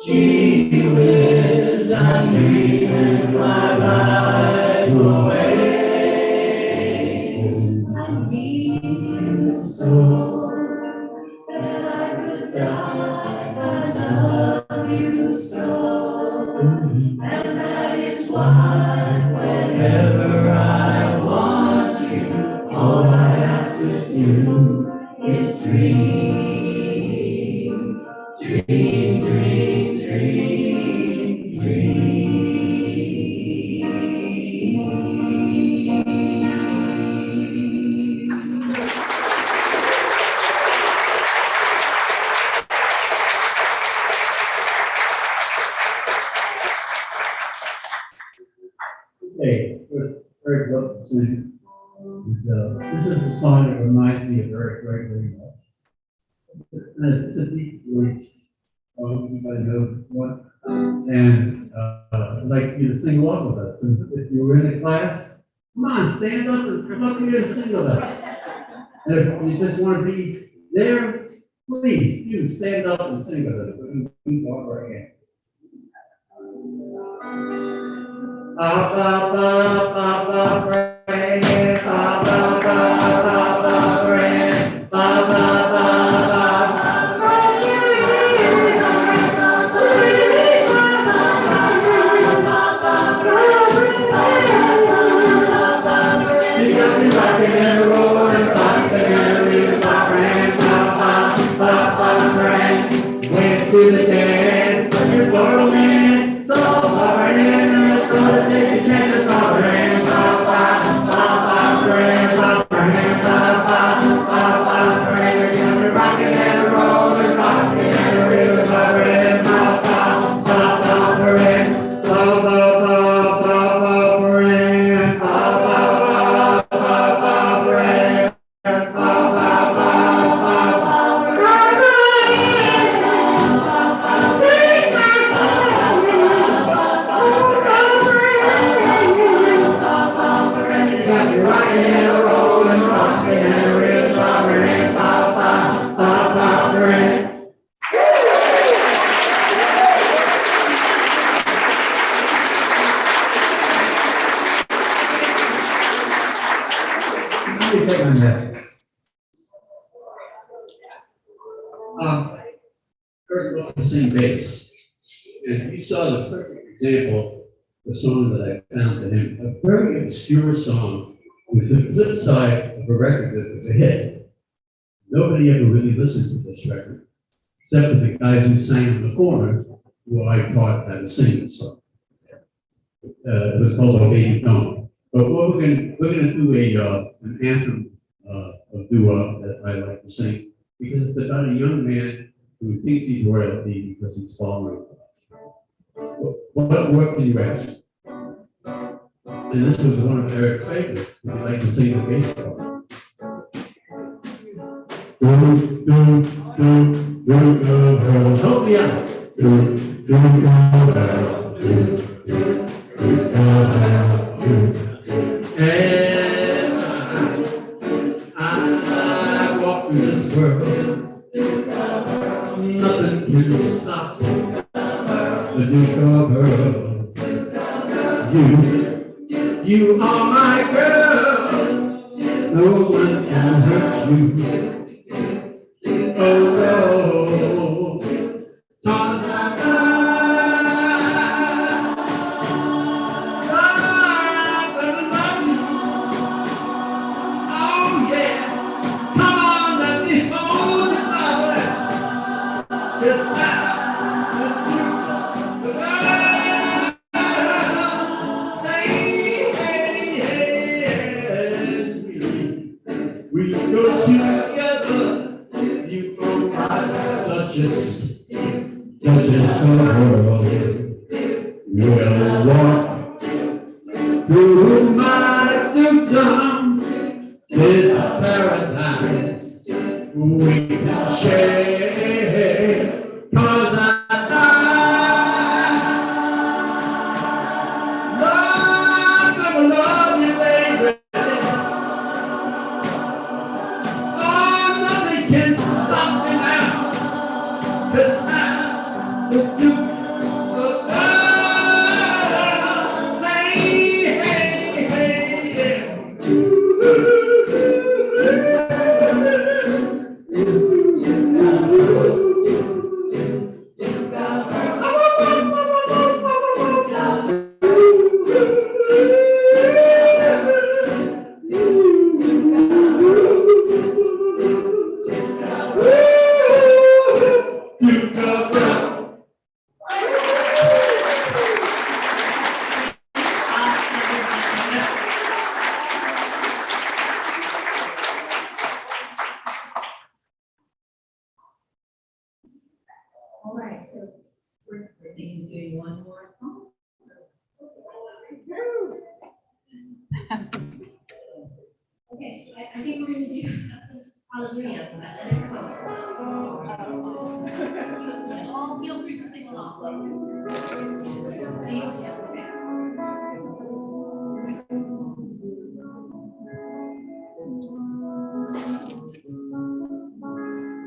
A: gee whiz, I'm dreaming my life away. I need you so that I could die. I love you so, and that is why whenever I want you, all I have to do is dream, dream, dream, dream, dream.
B: Hey, it's Eric Wilson. This is a song that reminds me of Eric very, very much. It's a deep voice. Everybody knows what. And I'd like you to sing along with us. And if you were in the class, come on, stand up and come up here and sing with us. And if you just want to be there, please, you stand up and sing with us. We walk our hand.
A: Went to the dance, but you're for a man, so hard and gonna take a chance at Papa Ram, Papa Ram, Papa Ram, Papa Ram, you're gonna rock it and roll and rock it and reel, Papa Ram, Papa Ram, Papa Ram, Papa Ram.
B: Kurt Wilson bass. And you saw the perfect example, the song that I found to him, a very obscure song with the flip side of a record that was a hit. Nobody ever really listened to this record, except for the guys who sang in the corner, who I taught how to sing this song. It was called "Oh Baby Don't." But what we're gonna do an anthem of doo-wop that I like to sing, because it's about a young man who thinks he's royalty because he's fallen. What work do you ask? And this was one of Eric's favorites. Would you like to sing the bass part? Help me out. And I walk through this world, nothing can stop the Duke of Earl. You You are my girl. No one can hurt you. Oh no. Oh yeah. Come on, let me hold you, brother. Just now. We go together, you go my Duchess of the world. We'll walk through my dukedom, this paradise we can share. 'Cause I love you, baby. Oh, nothing can stop me now. 'Cause I'm the Duke of Love. Hey, hey, hey, yeah.
C: All right, so we're doing one more song. Okay, I think we're gonna do Hallelujah, but let it go. You all feel free to sing along. Please do.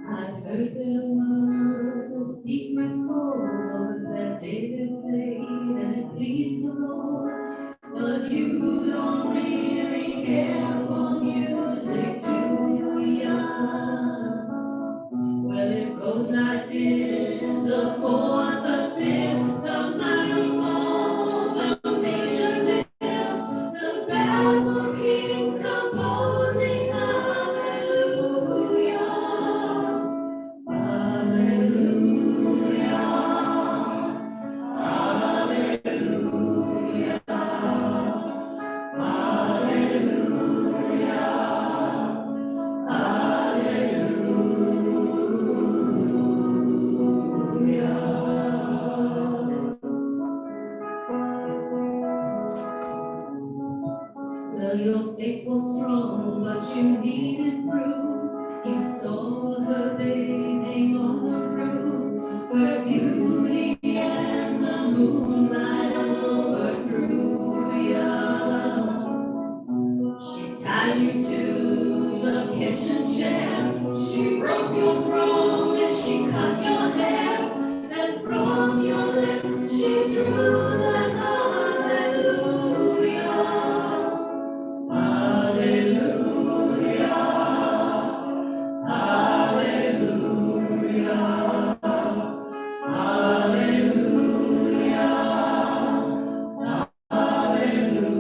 C: I heard there was a secret chord that David played and it pleased the Lord. But you don't really care for music, do you, young? Well, it goes like this: the fourth, the fifth, the minor fall, the major lift, the baffled king composing hallelujah. Well, your faith was strong, but you needed proof. You saw her bathing on the roof, her beauty and the moonlight overthrew you. She tied you to the kitchen chair, she broke your throne and she cut your hair, and from your lips she drew the hallelujah. Hallelujah, hallelujah, hallelujah, hallelujah.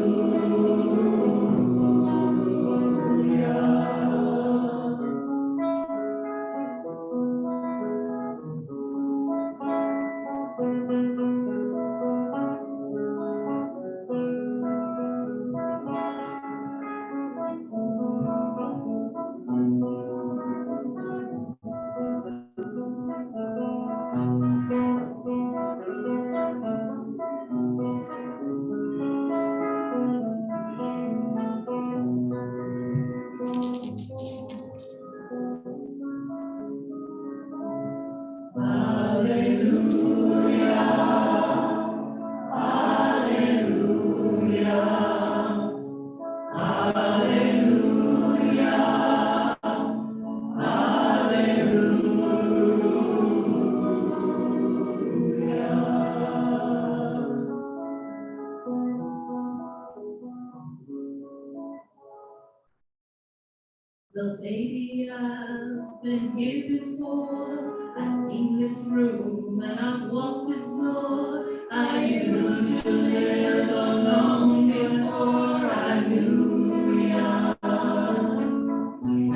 C: But baby, I've been here before. I've seen this room and I've walked this floor. I used to live alone before I knew you.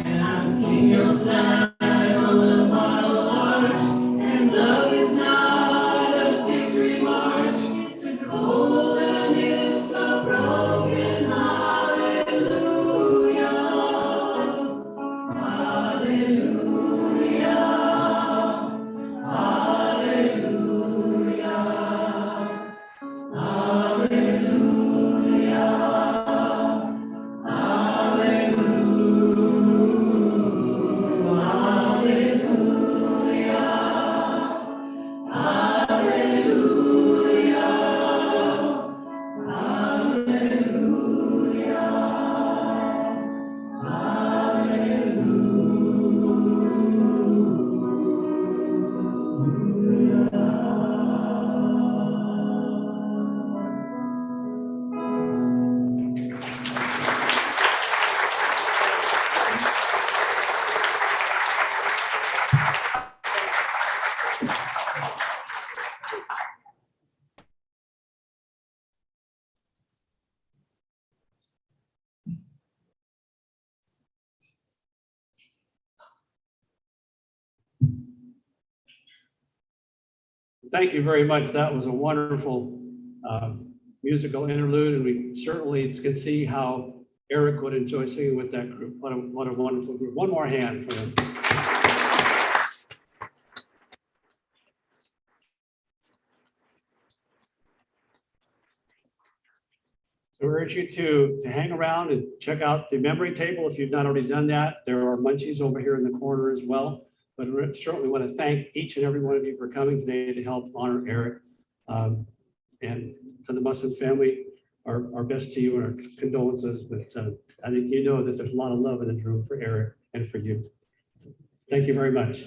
C: And I've seen your flag on the marble arch. And love is not a victory march. It's a cold and it's a broken hallelujah.
D: Thank you very much. That was a wonderful musical interlude, and we certainly can see how Eric would enjoy singing with that group. What a wonderful group. One more hand for them. So we urge you to hang around and check out the memory table if you've not already done that. There are munchies over here in the corner as well. But we certainly want to thank each and every one of you for coming today to help honor Eric. And to the Mussen family, our best to you and our condolences. But I think you know that there's a lot of love in this room for Eric and for you. So thank you very much.